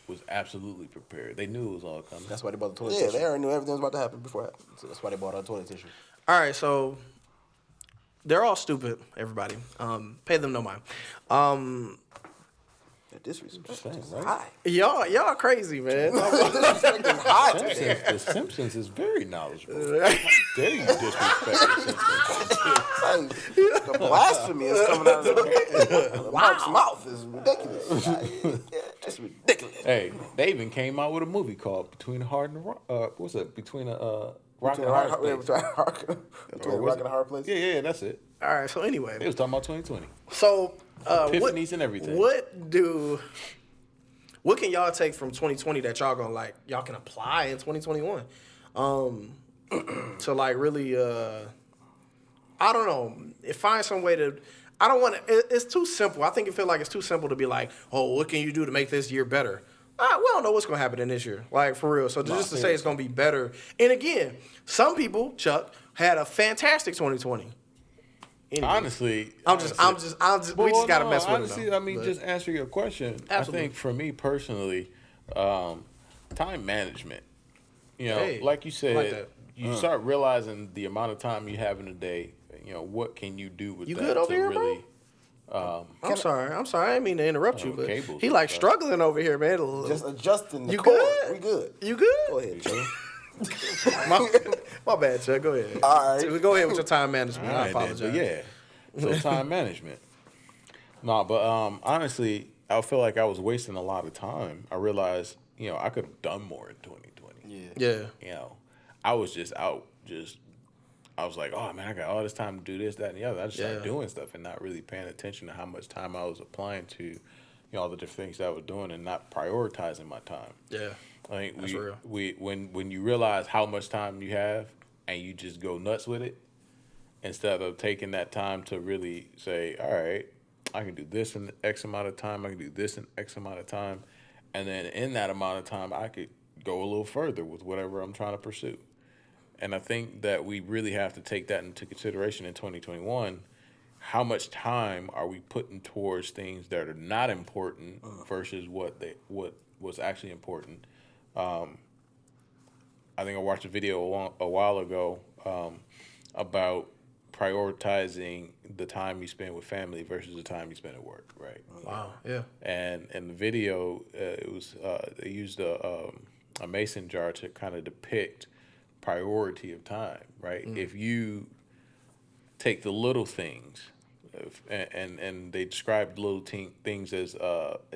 was absolutely prepared. They knew it was all coming. That's why they bought the toilet Yeah, tissue. they already knew everything was about to happen before it happened. So that's why they bought our toilet tissue. All right, so they're all stupid. Everybody, pay them no mind. Yeah, disrespect. Saying, is right? high. Y'all crazy, man. The Simpsons is very knowledgeable. Dare you disrespect The Simpsons? The blasphemy is coming out of the Mark's mouth is ridiculous. It's ridiculous. Hey, they even came out with a movie called Between a Hard and a Rock. What's it? Between a Rock and a Hard Place. Between a rock and a hard place. Yeah, that's it. All right, so anyway, They was talking about 2020. so Epiphanies and everything. What can y'all take from 2020 that y'all can apply in 2021? To like really, I don't know, find some way to. I don't want to. It's too simple. I think it feel like it's too simple to be like, oh, what can you do to make this year better? We don't know what's gonna happen in this year, like for real. So just to say it's gonna be better. And again, some people, Chuck, had a fantastic 2020. Anyway, Honestly, we just gotta mess with honestly, it. Though, I mean, just answer your question. Absolutely. I think for me personally, time management. Hey, like you I said, like that. you start realizing the amount of time you have in a day. What can you do with You that good over to here, bro? really? I'm sorry. I didn't mean to interrupt you, but cables he and like stuff. struggling over here, man. Just adjusting the You cord. good? We good. You good? Go ahead, Joe. My bad, Chuck. Go ahead. All right. Go ahead with your time management. All I right, apologize. then, but yeah. So time management. No, but honestly, I feel like I was wasting a lot of time. I realized, I could have done more in 2020. Yeah. I was just out, I was like, oh man, I got all this time to do this, that, and the other. I just started doing stuff and not really paying attention to how much time I was applying to, all the different things that I was doing and not prioritizing my time. Yeah. I think That's real. when you realize how much time you have and you just go nuts with it, instead of taking that time to really say, all right, I can do this in X amount of time, I can do this in X amount of time, and then in that amount of time, I could go a little further with whatever I'm trying to pursue. And I think that we really have to take that into consideration in 2021. How much time are we putting towards things that are not important versus what was actually important? I think I watched a video a while ago about prioritizing the time you spend with family versus the time you spend at work, right? Wow. Yeah. And in the video, it was they used a mason jar to kind of depict priority of time, right? If you take the little things, and they described little things as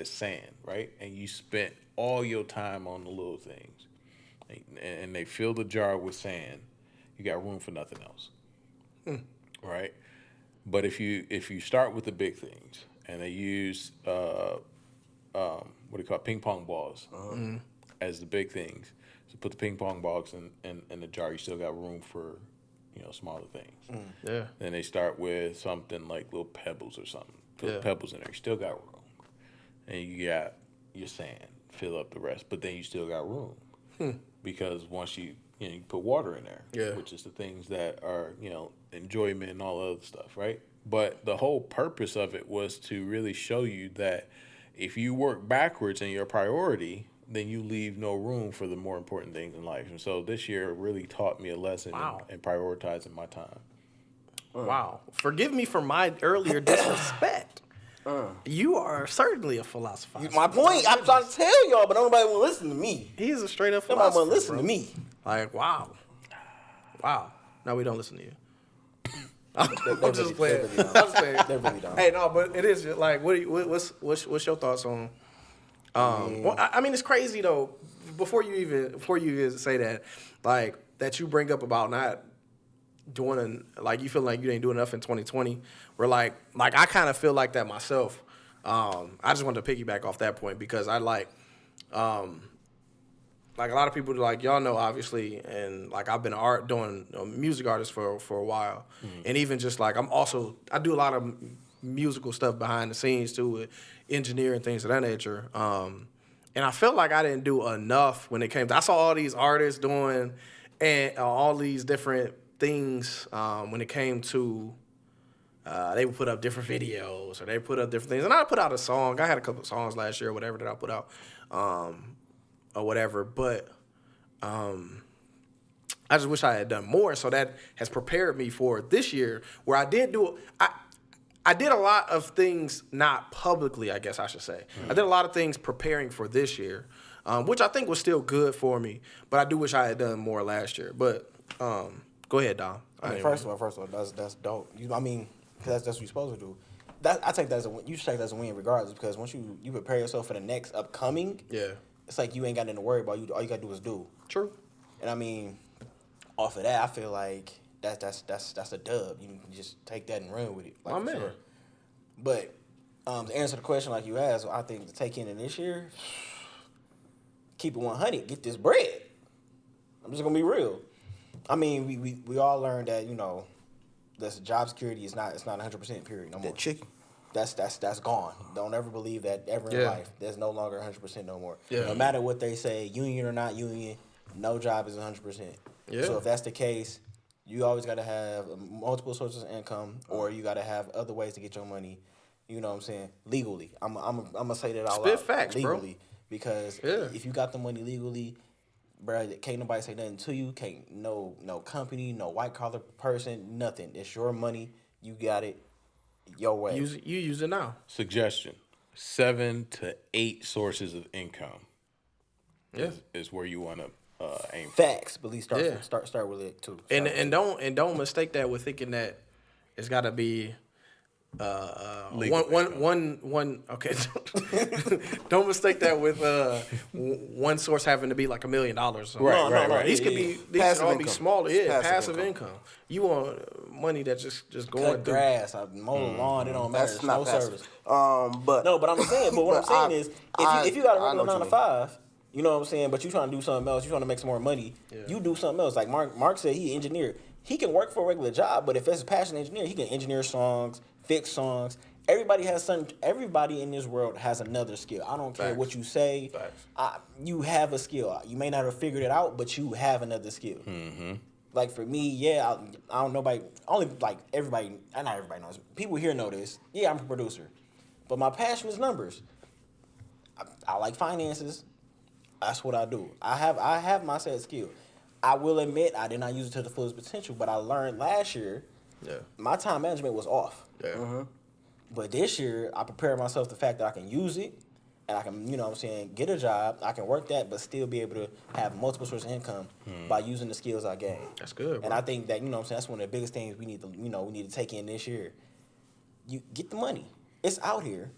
sand, right? And you spent all your time on the little things, and they fill the jar with sand. You got room for nothing else, right? But if you start with the big things, and they use what do you call it, ping pong balls as the big things, so put the ping pong balls in the jar. You still got room for smaller things. Yeah. Then they start with something like little pebbles or something. Put the pebbles in there. You still got room. And you got your sand. Fill up the rest. But then you still got room. Because once you put water in there, which is the things that are, enjoyment and all other stuff, right? But the whole purpose of it was to really show you that if you work backwards in your priority, then you leave no room for the more important things in life. And so this year really taught me a lesson in prioritizing my time. Wow. Forgive me for my earlier disrespect. You are certainly a philosopher. My point, I'm trying to tell y'all, but nobody want to listen to me. He's a straight up Nobody philosopher. want to listen bro. to me. Like, wow. No, we don't listen to you. I'm just playing. I'm just playing. They really don't. Hey, no, but it is just like, what's your thoughts on? Well, I mean, it's crazy though. Before you even say that, like that you bring up about not doing like you feel like you didn't do enough in 2020. Where like I kind of feel like that myself. I just wanted to piggyback off that point because I like a lot of people like y'all know obviously, and like I've been doing a music artist for a while, and even just like I do a lot of musical stuff behind the scenes too, with engineering things of that nature. And I felt like I didn't do enough when it came to, I saw all these artists doing and all these different things when it came to they would put up different videos or they put up different things. And I put out a song. I had a couple of songs last year or whatever that I put out or whatever. But I just wish I had done more. So that has prepared me for this year where I did do I did a lot of things not publicly, I guess I should say. I did a lot of things preparing for this year, which I think was still good for me. But I do wish I had done more last year. But go ahead, Dom. First of all, that's dope. Because that's what you're supposed to do. I take that as a win. You should take that as a win regardless, because once you prepare yourself for the next upcoming, it's like you ain't got nothing to worry about. All you got to do is do. True. And I mean, off of that, I feel like that's a dub. You can just take that and run with it. Like, My man. sure. But to answer the question like you asked, I think to take in this year, keep it 100, get this bread. I'm just gonna be real. I mean, we all learned that this job security is not 100% period no more. That chicken. That's gone. Don't ever believe that ever in life. There's no longer 100% no more. Yeah. No matter what they say, union or not union, no job is 100%. Yeah. So if that's the case, you always got to have multiple sources of income, or you got to have other ways to get your money. You know what I'm saying? Legally, I'm gonna say that all Spit out. facts, bro. Legally, because if you got the money legally, bro, can't nobody say nothing to you. Can't no company, no white collar person, nothing. It's your money. You got it. Your way. You use it now. Suggestion: 7 to 8 sources of income. Yeah. Is where you want to aim. Facts, but at least start with it too. And don't mistake that with thinking that it's got to be one. Okay, don't mistake that with one source having to be like $1 million. Right. These could be all be smaller. Yeah, passive income. You want money that just going cut through grass, mow the lawn. It don't matter. That's not no passive. service. But I'm saying. But what I'm saying is, if you got a regular 9 to 5. You know what I'm saying? But you trying to do something else. You trying to make some more money. Yeah. You do something else. Like Mark said, he engineer. He can work for a regular job, but if it's a passion engineer, he can engineer songs, fix songs. Everybody has something. Everybody in this world has another skill. I don't care what you say. You have a skill. You may not have figured it out, but you have another skill. Mm-hmm. Like for me, yeah, I don't know, only like everybody, not everybody knows. People here know this. Yeah, I'm a producer, but my passion is numbers. I like finances. That's what I do. I have my set skill. I will admit I did not use it to the fullest potential, but I learned last year. Yeah. My time management was off. Yeah. But this year, I prepared myself the fact that I can use it, and I can, get a job. I can work that, but still be able to have multiple sources of income by using the skills I gained. That's good, bro. And I think that, that's one of the biggest things we need to take in this year. You get the money. It's out here,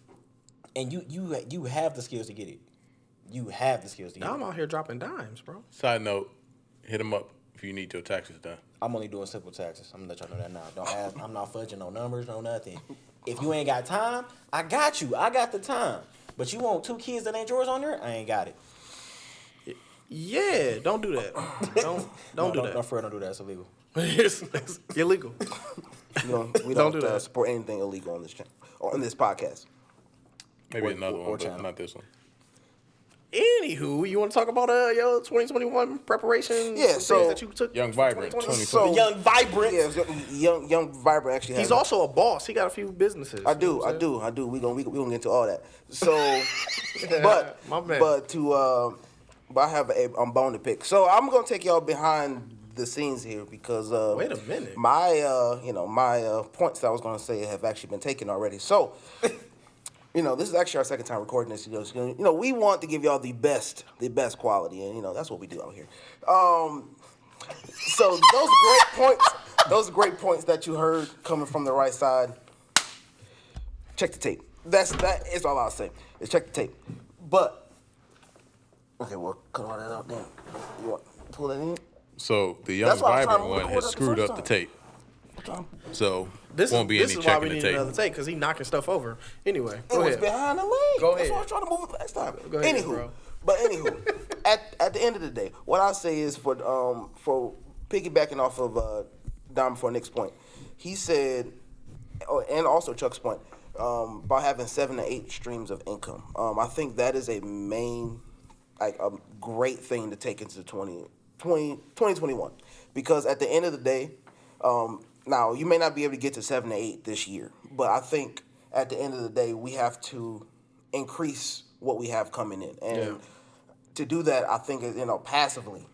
and you have the skills to get it. You have the skills to get Now it. I'm out here dropping dimes, bro. Side note, hit him up if you need your taxes done. I'm only doing simple taxes. I'm gonna let y'all know that now. Don't ask. I'm not fudging no numbers, no nothing. If you ain't got time, I got you. I got the time. But you want 2 kids that ain't yours on there? I ain't got it. Yeah, don't do that. Don't do that. No, Fred, don't do that. It's illegal. it's illegal. We Don't don't do that. support anything illegal on this channel or on this podcast. Maybe Or- another or one, but channel. not this one. Anywho, you want to talk about your 2021 preparation? Yeah, some so- things that you took. Young Vibrant, 2020? 2020. So- The young vibrant. Yeah, young Vibrant actually. He's has also a boss. He got a few businesses. I you know do. what I'm saying? I do. We gonna get into all that. So, My man. but I have a bone to pick. So I'm gonna take y'all behind the scenes here because Wait a minute. my points that I was gonna say have actually been taken already. So. This is actually our second time recording this. We want to give y'all the best quality, and that's what we do out here. So those great points that you heard coming from the right side. Check the tape. That is all I'll say. Is check the tape. But okay, well, cut all that out then. You want to pull that in? So the Young That's why I was trying Vibrant to one record has that the screwed first up the time. tape. So This won't be is any why checking we the need tape. another tape because he knocking stuff over. Anyway, It go was ahead. behind the leg. Go That's ahead. why I was trying to move it last time. Go ahead, Anywho, bro. but at the end of the day, what I say is for piggybacking off of Dom before Nick's point, he said, and also Chuck's point, about having 7 to 8 streams of income. I think that is a great thing to take into 2021 because at the end of the day, now you may not be able to get to 7 to 8 this year, but I think at the end of the day we have to increase what we have coming in, and to do that, I think passively,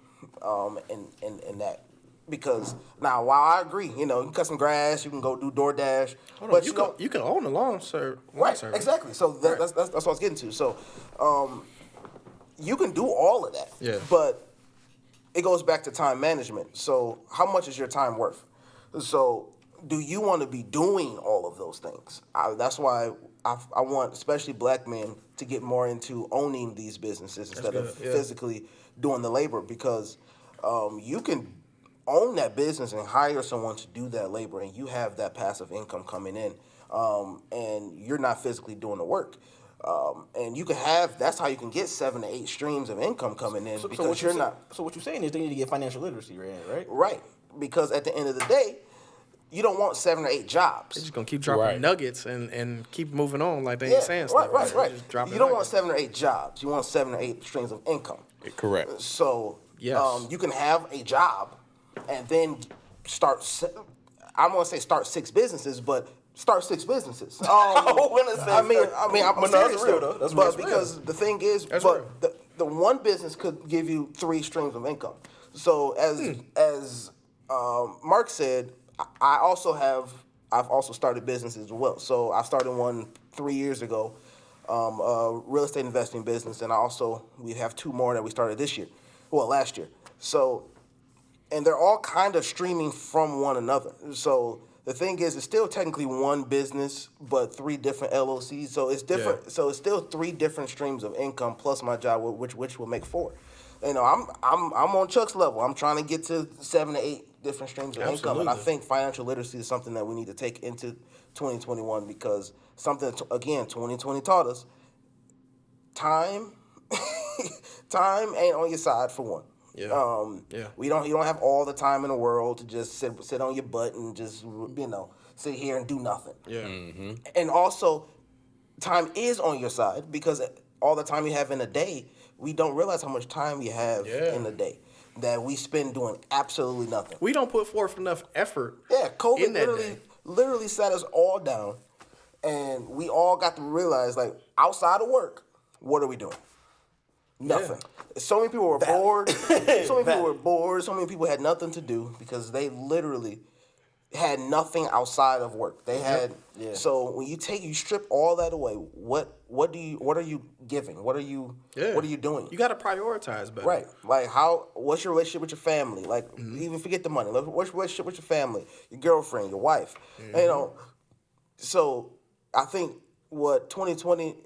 in that. Because now, while I agree, you can cut some grass, you can go do DoorDash, Hold on, but you can own a lawn service. right, exactly. So that's what I was getting to. So, you can do all of that. Yeah. But it goes back to time management. So, how much is your time worth? So, do you want to be doing all of those things? That's why I want, especially black men, to get more into owning these businesses instead of good, yeah. physically doing the labor, because you can own that business and hire someone to do that labor, and you have that passive income coming in, and you're not physically doing the work. And you can that's how you can get 7 to 8 streams of income coming in, because what you're say- not So what you're saying is they need to get financial literacy, right? right. Because at the end of the day, you don't want 7 or 8 They're jobs. just gonna keep dropping Right. nuggets and keep moving on like they ain't saying stuff. right. They're just dropping You don't want nuggets. 7 or 8 jobs. You want 7 or 8 streams of income. Correct. So Yes. you can have a job and then I'm gonna say start 6 businesses, but start 6 businesses. I'm serious real, though. though. That's but real. because the thing is, That's but real. the one business could give you 3 streams of income. So as Mark said, I've also started businesses as well. So I started one 3 years ago, a real estate investing business, and we have 2 more that we started last year. So, and they're all kind of streaming from one another. So the thing is, it's still technically one business, but 3 different LLCs. So it's different. Yeah. So it's still 3 different streams of income plus my job, which will make 4. I'm on Chuck's level. I'm trying to get to 7 to 8 different streams of income, and I Absolutely. think financial literacy is something that we need to take into 2021, because something again 2020 taught us: time ain't on your side for one. Yeah. You don't have all the time in the world to just sit on your butt and just sit here and do nothing. Yeah. And also, time is on your side, because all the time you have in a day, we don't realize how much time you have Yeah. in a day. that we spend doing absolutely nothing. We don't put forth enough effort. Yeah, COVID in that day. literally sat us all down, and we all got to realize, like, outside of work, what are we doing? Nothing. So many people were bored. So many people were bored. So many people had nothing to do because they literally had nothing outside of work. They had so when you strip all that away, what are you giving? What are you doing? You got to prioritize better. Right. Like what's your relationship with your family? Like even forget the money. Like, what's your relationship with your family, your girlfriend, your wife? You know. So I think what 2020,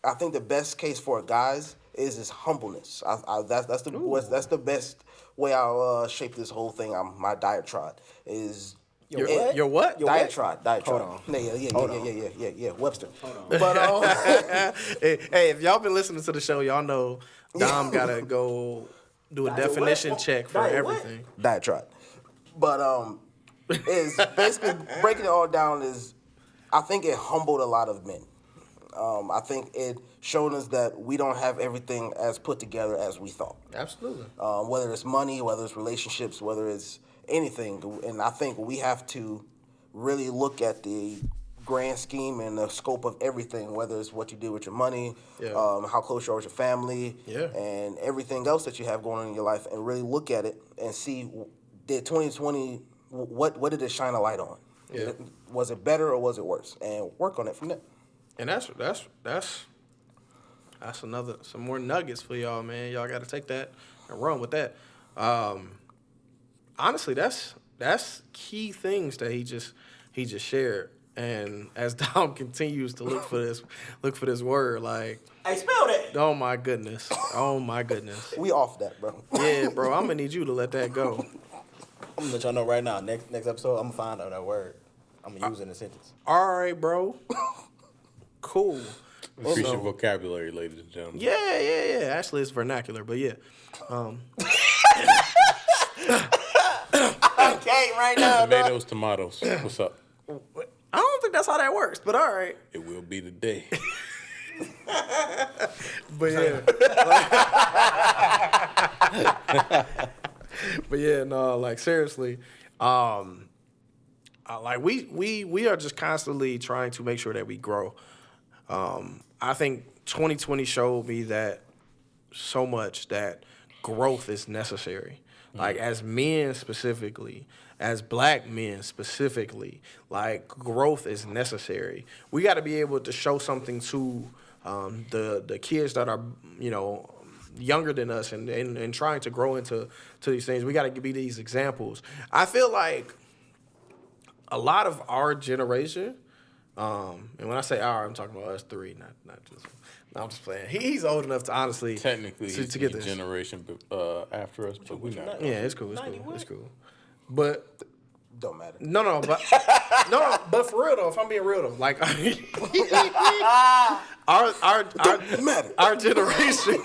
I think the best case for guys is humbleness. That's the best way I'll shape this whole thing. My diatribe is. Your what? Diatribe. Hold on. Yeah. Webster. Hold on. But hey, if y'all been listening to the show, y'all know Dom gotta go do a definition check for everything. Diatribe. But is basically breaking it all down is, I think it humbled a lot of men. I think it showed us that we don't have everything as put together as we thought. Absolutely. Whether it's money, whether it's relationships, whether it's anything. And I think we have to really look at the grand scheme and the scope of everything, whether it's what you do with your money, how close you are with your family, and everything else that you have going on in your life, and really look at it and see, did 2020, what did it shine a light on? Yeah. Was it better or was it worse? And work on it from there. And that's some more nuggets for y'all, man. Y'all got to take that and run with that. Honestly, that's key things that he just shared. And as Dom continues to look for this word, like, Hey, spell that. oh my goodness, We off that, bro. yeah, bro, I'm gonna need you to let that go. I'm gonna let y'all know right now. Next episode, I'm gonna find out that word. I'm gonna use it in a sentence. All right, bro. Cool. Increase your vocabulary, ladies and gentlemen. Yeah. Actually, it's vernacular, but yeah. Okay, right now. Tomatoes, tomatoes. What's up? I don't think that's how that works, but all right. It will be the day. But yeah. But yeah, no, like seriously, like we are just constantly trying to make sure that we grow. I think 2020 showed me that so much that growth is necessary. Like as men specifically, as black men specifically, like growth is necessary. We got to be able to show something to the kids that are, younger than us and trying to grow into these things. We got to be these examples. I feel like a lot of our generation, and when I say our, I'm talking about us three, not just. No, I'm just playing. He's old enough to honestly Technically, to get this generation after us, but we're not. Yeah, it's cool. It's cool. But Don't matter. no, but but for real though, if I'm being real though, like our generation,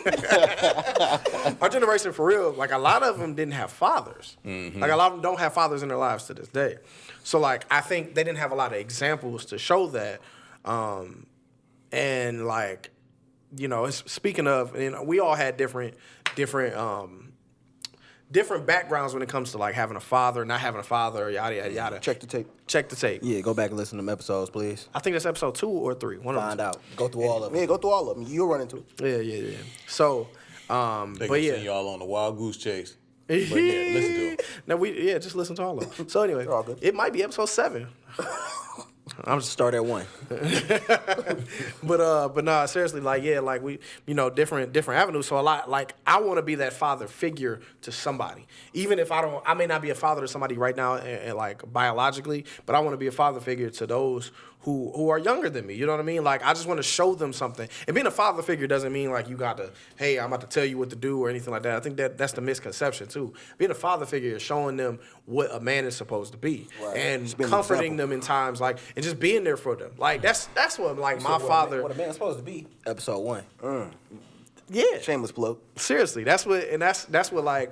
our generation for real, like a lot of them didn't have fathers. Mm-hmm. Like a lot of them don't have fathers in their lives to this day. So like I think they didn't have a lot of examples to show that, and like. Speaking of, we all had different backgrounds when it comes to like having a father, not having a father, yada yada yada. Check the tape. Yeah, go back and listen to them episodes, please. I think that's episode 2 or 3. One Find of them. out. Go through all of them. Yeah, go through all of them. You'll run into it. Yeah. So, They but can yeah. send y'all on the wild goose chase. But yeah, listen to them. No, just listen to all of them. So anyway, They're all good. it might be episode 7. I'm just start at 1. But nah, seriously, like we, different avenues. So a lot, like I want to be that father figure to somebody, even if I may not be a father to somebody right now, and like biologically, but I want to be a father figure to those who are younger than me. You know what I mean? Like I just want to show them something. And being a father figure doesn't mean like you got to, hey, I'm about to tell you what to do or anything like that. I think that's the misconception too. Being a father figure is showing them what a man is supposed to be, and comforting them in times like, and just being there for them. Like that's what like my father. What a man's supposed to be. Episode 1. Yeah. Shameless plug. Seriously, that's what like.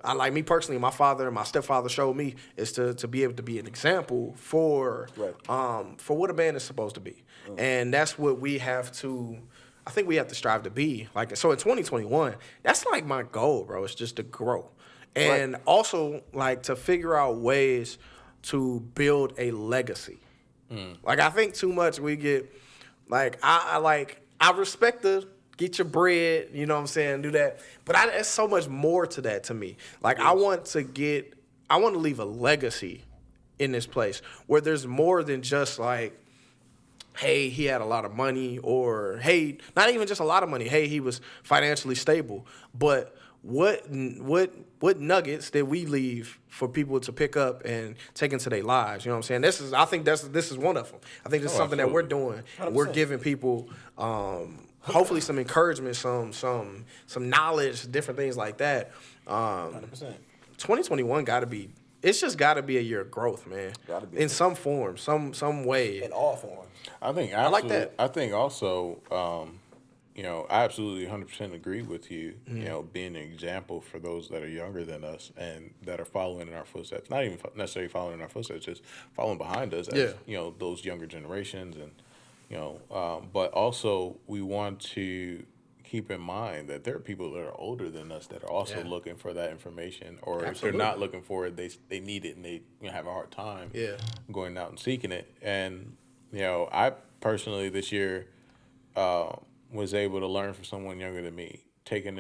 I like me personally, my father and my stepfather showed me is to be able to be an example for what a man is supposed to be. And that's what we have to I think we have to strive to be. Like so in 2021, that's like my goal, bro. It's just to grow. and also like to figure out ways to build a legacy. Like I think too much we get like I respect the get your bread, you know what I'm saying, do that. But there's so much more to that to me. Like I want to leave a legacy in this place where there's more than just like, hey, he had a lot of money, or hey, not even just a lot of money. Hey, he was financially stable. But what nuggets did we leave for people to pick up and take into their lives? You know what I'm saying? I think this is one of them. I think this is something that we're doing. 100%. We're giving people hopefully some encouragement, some knowledge, different things like that. 100%. 2021 got to be. It's just got to be a year of growth, man. Gotta be. In some form, some way. In all forms. I think like that. I think also, I absolutely 100% agree with you. You know, being an example for those that are younger than us and that are following in our footsteps. Not even necessarily following in our footsteps, just following behind us. As, those younger generations, and but also we want to keep in mind that there are people that are older than us that are also looking for that information, or if they're not looking for it, they need it and they have a hard time going out and seeking it. And I personally this year was able to learn from someone younger than me, taking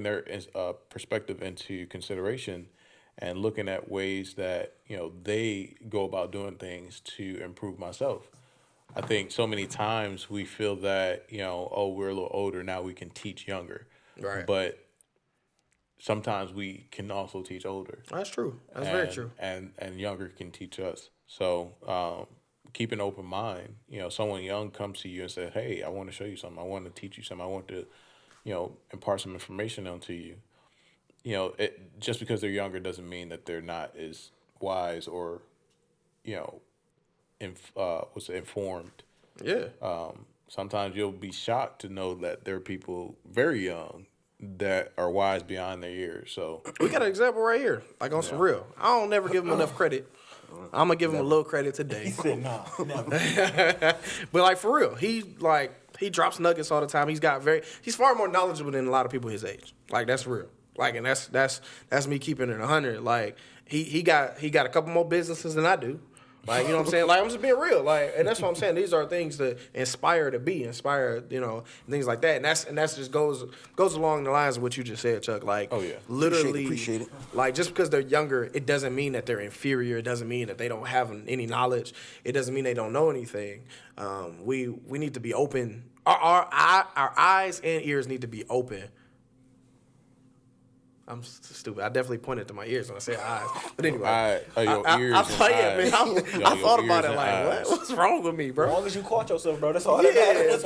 their perspective into consideration and looking at ways that they go about doing things to improve myself. I think so many times we feel that, we're a little older, now we can teach younger. Right. But sometimes we can also teach older. That's true. That's very true. And younger can teach us. So keep an open mind. Someone young comes to you and says, hey, I want to show you something. I want to teach you something. I want to, impart some information onto you. Just because they're younger doesn't mean that they're not as wise or, informed. Yeah. Sometimes you'll be shocked to know that there are people very young that are wise beyond their years. So we got an example right here, like on some real. I don't never give him enough credit. I'm gonna give him a little credit today. He said, no, never. But like for real, he drops nuggets all the time. He's far more knowledgeable than a lot of people his age. Like that's real. Like, and that's me keeping it 100. Like he got a couple more businesses than I do. Like, you know what I'm saying? Like, I'm just being real. Like, and that's what I'm saying. These are things to inspire, things like that. And that's just goes along the lines of what you just said, Chuck. Like, oh, yeah. Literally, Appreciate it. Like, just because they're younger, it doesn't mean that they're inferior. It doesn't mean that they don't have any knowledge. It doesn't mean they don't know anything. We need to be open. Our eyes and ears need to be open. I'm stupid. I definitely pointed to my ears when I said eyes. But anyway, I thought about it like, what's wrong with me, bro? As long as you caught yourself, bro, that's all that matters.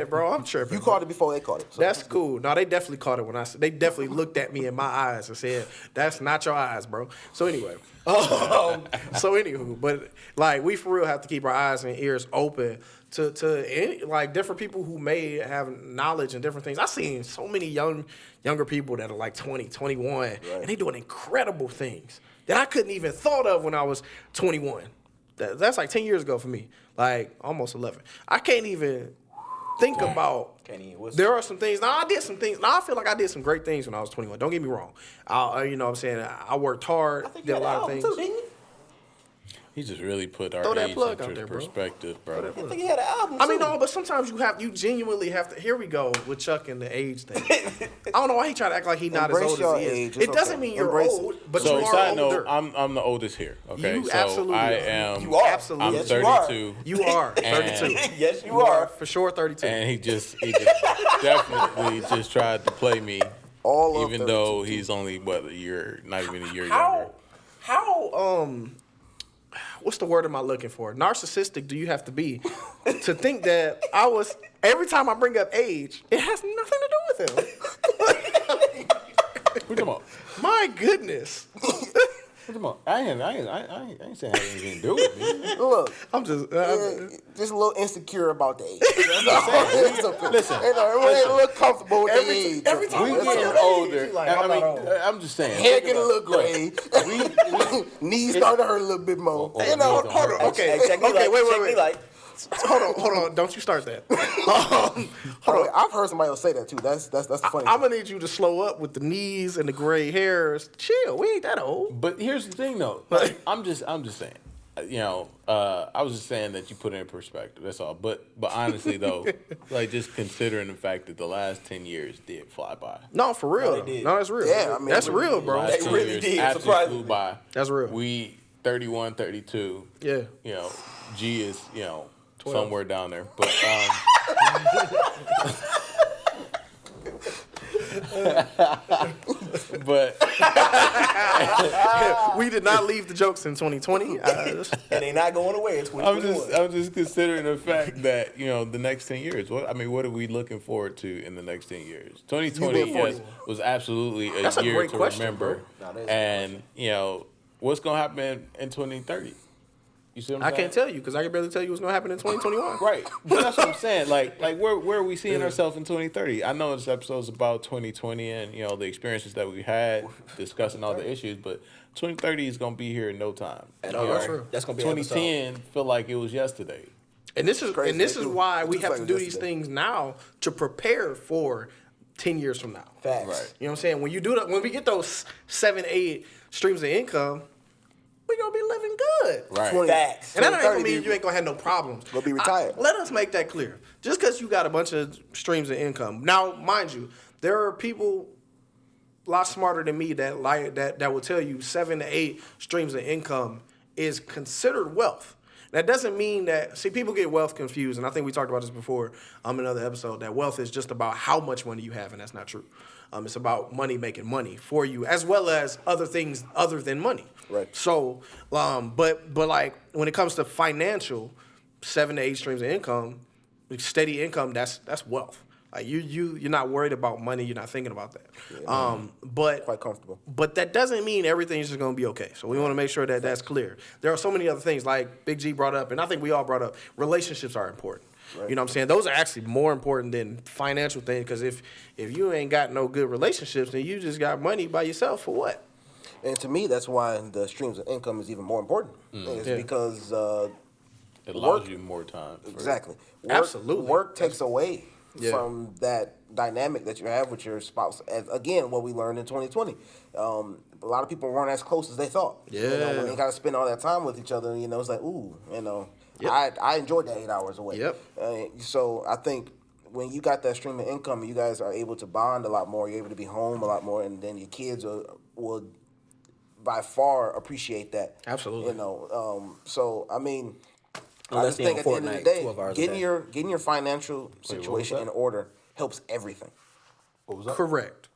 Bro, I'm tripping. You caught it before they caught it. So. That's cool. No, they definitely caught it when they definitely looked at me in my eyes and said, that's not your eyes, bro. So anyway, but like we for real have to keep our eyes and ears open to any, like different people who may have knowledge and different things. I've seen so many younger people that are like 20, 21, and they doing incredible things that I couldn't even thought of when I was 21. That's like 10 years ago for me, like almost 11. I can't even think about. There are some things. Now I did some things. Now I feel like I did some great things when I was 21. Don't get me wrong. You know what I'm saying? I worked hard. Did a lot of things. Too, didn't you? He just really put our Throw that age plug into out there, bro. perspective, bro. I think he had an album, I mean, too. no, but sometimes you genuinely have to. Here we go with Chuck and the age thing. I don't know why he tried to act like he not Embrace as your old as he is. age. It's It doesn't okay. mean you're Embrace old, it. but So you are side older. note, I'm the oldest here. Okay, You so absolutely I are. am. You are. Absolutely. I'm Yes, you are. 32. You are 32. Yes, you are. For sure 32. And he just definitely just tried to play me, All of even 32. though he's only a year, not even a year younger. How what's the word am I looking for? Narcissistic do you have to be to think that every time I bring up age, it has nothing to do with him. What you talking about? My goodness. What you talking about? I ain't saying it had anything to do with me. Look, I'm just just a little insecure about the age. It's okay. Listen, They look comfortable with the age. every time We we getting get older. like, I I'm mean, not old. I'm just saying. Hair getting a little gray. Knees starting to hurt a little bit more. Oh, You know, knees hold don't on. hurt. Okay, Hey, check me okay, like, wait. check me like. hold on. Don't you start that. Hold on. I've heard somebody else say that too. That's the funny. I'm gonna need you to slow up with the knees and the gray hairs. Chill. We ain't that old. But here's the thing, though. Like, I'm just saying. You know, I was just saying that you put it in perspective. That's all. But honestly, though, like just considering the fact that the last 10 years did fly by. No, for real. they did. No, that's real. Yeah, I mean, that's real, bro. Last They 10 really years did, absolutely surprisingly. flew by. That's real. We 31, 32. Yeah. You know, G is 12. somewhere down there. But but We did not leave the jokes in 2020. And they not going away in 2021. I'm just considering the fact that the next 10 years. What are we looking forward to in the next 10 years? 2020 was absolutely a That's a year great to question, remember, bro. No, that is a and what's gonna happen in 2030? You see what I'm I saying? can't tell you because I can barely tell you what's gonna happen in 2021. Right, but that's what I'm saying. Like where are we seeing ourselves in 2030? I know this episode's about 2020 and the experiences that we had discussing all the issues, but 2030 is gonna be here in no time. And Oh, that's true. that's gonna be an 2010 feel like it was yesterday. And this is crazy. this They is do. why we It's have like to do these yesterday. things now to prepare for 10 years from now. Facts. Right. You know what I'm saying? When you do that, when we get those 7, 8 streams of income, we gonna be living good. Right. 20 Facts. And that ain't gonna 30 mean you ain't gonna have no problems. Gonna be retired. Let us make that clear. Just because you got a bunch of streams of income. Now, mind you, there are people a lot smarter than me that will tell you 7 to 8 streams of income is considered wealth. That doesn't mean that, see, people get wealth confused, and I think we talked about this before in another episode, that wealth is just about how much money you have, and that's not true. It's about money making money for you, as well as other things other than money. Right. So, but like when it comes to financial, 7 to 8 streams of income, steady income, that's wealth. Like you're not worried about money. You're not thinking about that. But Quite comfortable. But that doesn't mean everything's just going to be okay. So we want to make sure that that's clear. There are so many other things like Big G brought up, and I think we all brought up. Relationships are important. Right. You know what I'm saying? Those are actually more important than financial things because if you ain't got no good relationships, then you just got money by yourself for what? And to me, that's why the streams of income is even more important. It's Yeah. because It allows Work. you more time. for- exactly, Absolutely. work takes away Yeah. from that dynamic that you have with your spouse. As again, what we learned in 2020, a lot of people weren't as close as they thought. Yeah. When they got to spend all that time with each other, it's like, ooh, Yep. I enjoyed that 8 hours away. Yep. So I think when you got that stream of income, you guys are able to bond a lot more. You're able to be home a lot more, and then your kids will by far appreciate that. Absolutely. So I mean, I Unless just they think on at the end of the Fortnite day, 12 hours a getting day. your financial situation that? in order helps everything. What was that?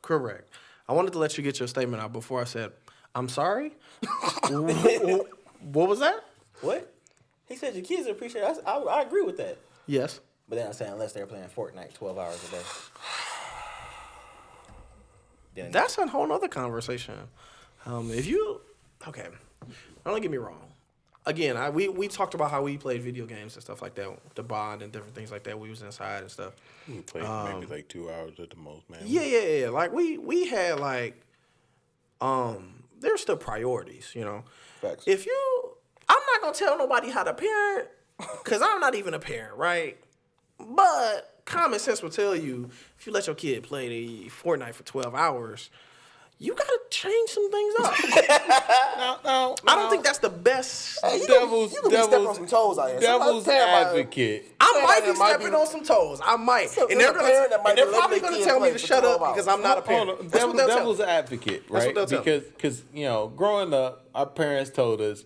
Correct. I wanted to let you get your statement out before I said, I'm sorry? What was that? What? He said your kids appreciate it. I agree with that. Yes. But then I'm saying unless they're playing Fortnite 12 hours a day. Then That's a whole nother conversation. Okay, don't get me wrong. Again, we talked about how we played video games and stuff like that, the bond and different things like that. We was inside and stuff. We played maybe like 2 hours at the most, man. Yeah. Like we had there's still priorities, Facts. I'm not gonna tell nobody how to parent, cause I'm not even a parent, right? But common sense will tell you if you let your kid play the Fortnite for 12 hours, you gotta change some things up. No, I don't think that's the best. You can be stepping on some toes out here. Devil's Sometimes parent might- advocate. I might be that might stepping be- on some toes. I might. So And there's they're a parent that might they're let probably their going to kid tell me play to for shut 12 up because I'm not a Hold parent. on. That's what they'll tell Devil's me. advocate, That's right? what they'll tell me. Because growing up, our parents told us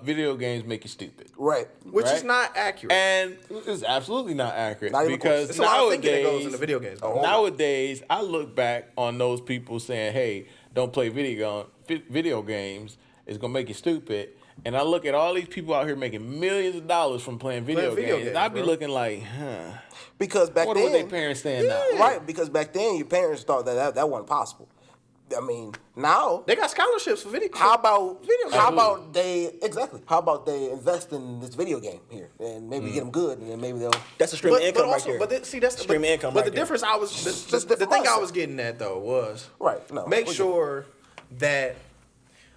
video games make you stupid. Right. Which is right? not accurate. And it's absolutely not accurate Not even because It's a lot of thinking that nowadays, goes into video games. though. nowadays, I look back on those people saying, "Hey, don't play video games. It's gonna make you stupid." And I look at all these people out here making millions of dollars from playing video games, and I'd be bro. looking like, "Huh? Because back What then, were their parents saying now?" right? Because back then, your parents thought that wasn't possible. I mean, now They got scholarships for video. how about Video how games. about how about they invest in this video game here and maybe get them good and then maybe they'll. that's a stream of income also, right there. see, that's the Stream of income But right the there. difference Just the different thing I mindset. was getting at though was Right, no, make we get it. sure that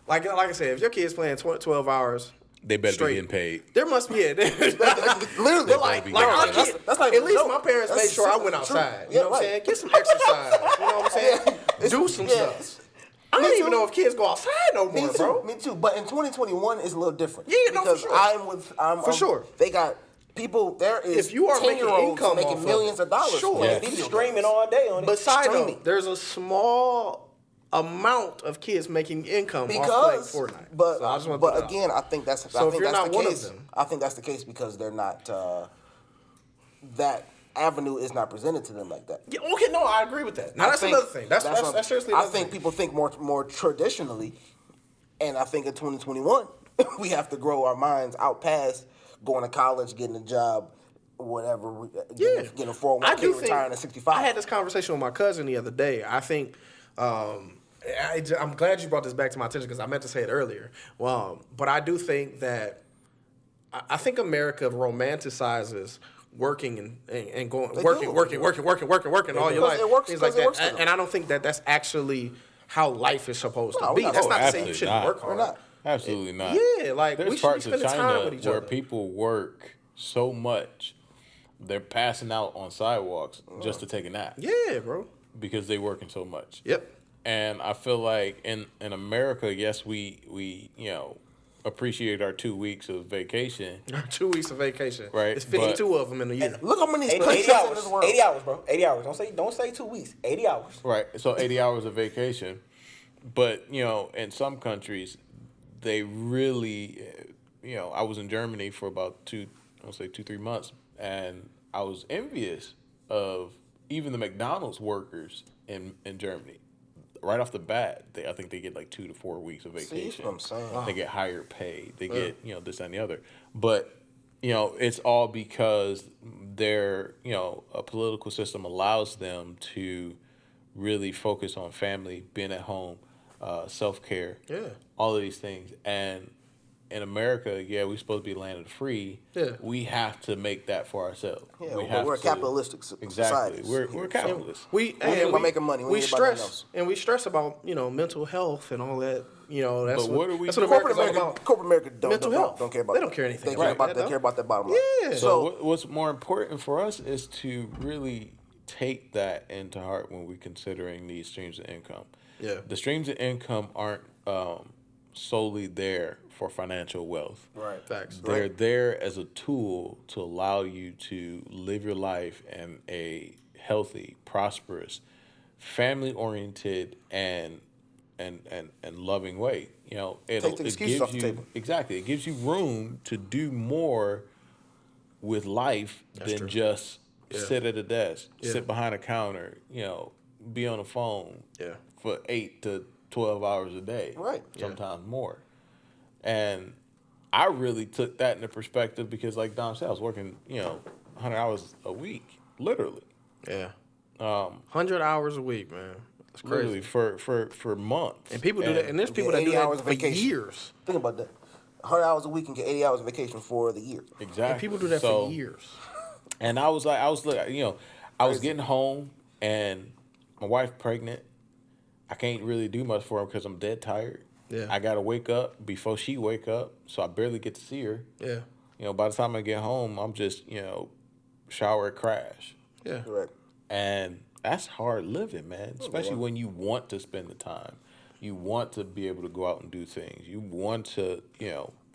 like I said, if your kid's playing 12 hours They better straight. be getting paid. There must be it. Literally, But like our that's- kids, that's not at even a least joke. my parents That's made sure I true. went outside. Yeah, You know what I'm right. saying? Get some exercise. You know what I'm saying? Do some stuff. I don't even know if kids go outside no more, Me too. bro. Me too. But in 2021, it's a little different. Yeah, no, for because sure. I'm sure. They got people. There is If you are making 10-year-olds income off making of millions it, of dollars. sure. playing Yeah. video games. Streaming all day on it. But side Streaming. note, there's a small amount of kids making income off Because, playing Fortnite. but So I just want to put that out. again, I think that's So I if think you're that's not the one of case. them- I think that's the case because they're not. That avenue is not presented to them like that. Yeah, okay, no, I agree with that. Now that's another thing. That's seriously I another think thing. people think more traditionally, and I think in 2021 we have to grow our minds out past going to college, getting a job, whatever, getting a 401k, retiring at 65. I had this conversation with my cousin the other day. I think I'm glad you brought this back to my attention because I meant to say it earlier. But I do think that I think America romanticizes working and going working all your life. It works things because like it works that. for them. And I don't think that that's actually how life is supposed to No, be. we're not- That's oh, not to say you absolutely shouldn't not. work hard. We're not. Absolutely not. Yeah, like There's we should be parts of spending China time with each where other. people work so much, they're passing out on sidewalks just to take a nap Yeah, bro. because they're working so much. Yep. And I feel like in America, yes, we appreciate our 2 weeks of vacation. 2 weeks of vacation. Right, It's 52 of them in a year. Look how many 80 countries in hours. this world. 80 hours, bro. 80 hours. Don't say 2 weeks. 80 hours. Right. So 80 hours of vacation. But, in some countries, they really, I was in Germany for about 2-3 months, and I was envious of even the McDonald's workers in Germany. Right off the bat, I think they get like 2 to 4 weeks of vacation. See, that's what I'm saying. They get higher pay. They get, this that, and the other. But, it's all because their, a political system allows them to really focus on family, being at home, self-care, all of these things. And in America, we're supposed to be a land of the free. Yeah. We have to make that for ourselves. Yeah, we but have we're a to- capitalistic society. Exactly. We're capitalists. We about making money. We ain't about nothing else. we stress about mental health and all that. That's But what are we that's doing? what Corporate America's all America, about. corporate America Mental health. don't care about They that. don't care anything They care about about that, they care about that bottom line. Yeah. So what's more important for us is to really take that into heart when we're considering these streams of income. Yeah. The streams of income aren't solely there for financial wealth. Right. Facts. They're there as a tool to allow you to live your life in a healthy, prosperous, family-oriented, and loving way. Take the excuses off the table. Exactly. It gives you room to do more with life than true. just sit at a desk, Yeah. sit behind a counter, be on the phone Yeah. for 8 to 12 hours a day. Right. Sometimes more. And I really took that into perspective because, like Dom said, I was working, 100 hours a week, literally. Yeah. 100 hours a week, man. That's crazy. Literally for months. And people do that, and there's people get that do 80 hours that of for vacation. years. Think about that. 100 hours a week and get 80 hours of vacation for the year. Exactly. And people do that So- for years. And I was getting home and my wife pregnant. I can't really do much for her because I'm dead tired. Yeah. I gotta wake up before she wake up, so I barely get to see her. Yeah. By the time I get home, I'm just shower, crash, Yeah. Correct. and that's hard living, man. Especially when you want to spend the time, you want to be able to go out and do things, you want to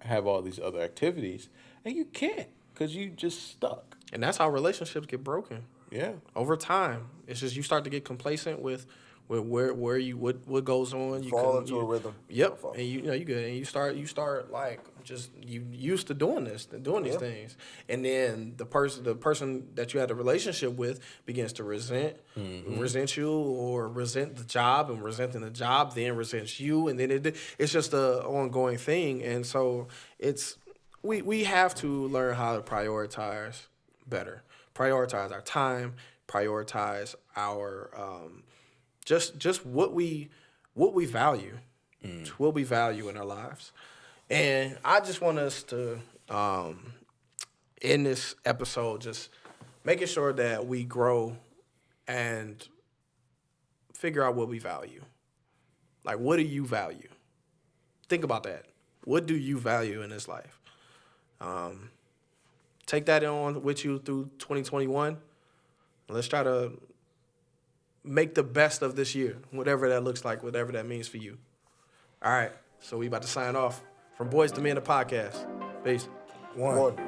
have all these other activities, and you can't because you just stuck. And that's how relationships get broken. Yeah. Over time, it's just you start to get complacent with where you what goes on. You Fall into a rhythm. Yep, Fall. and you good, and you start like just you used to doing these things, and then the person that you had a relationship with begins to resent you or resent the job, and resenting the job then resents you, and then it's just a ongoing thing, and so we have to learn how to prioritize better, prioritize our time, prioritize our just what we value, what we value in our lives. And I just want us to in this episode just making sure that we grow and figure out what we value. Like, what do you value? Think about that. What do you value in this life? Take that on with you through 2021. Let's try to make the best of this year, whatever that looks like, whatever that means for you. All right, so we about to sign off from Boys to Men, the podcast. Peace. One.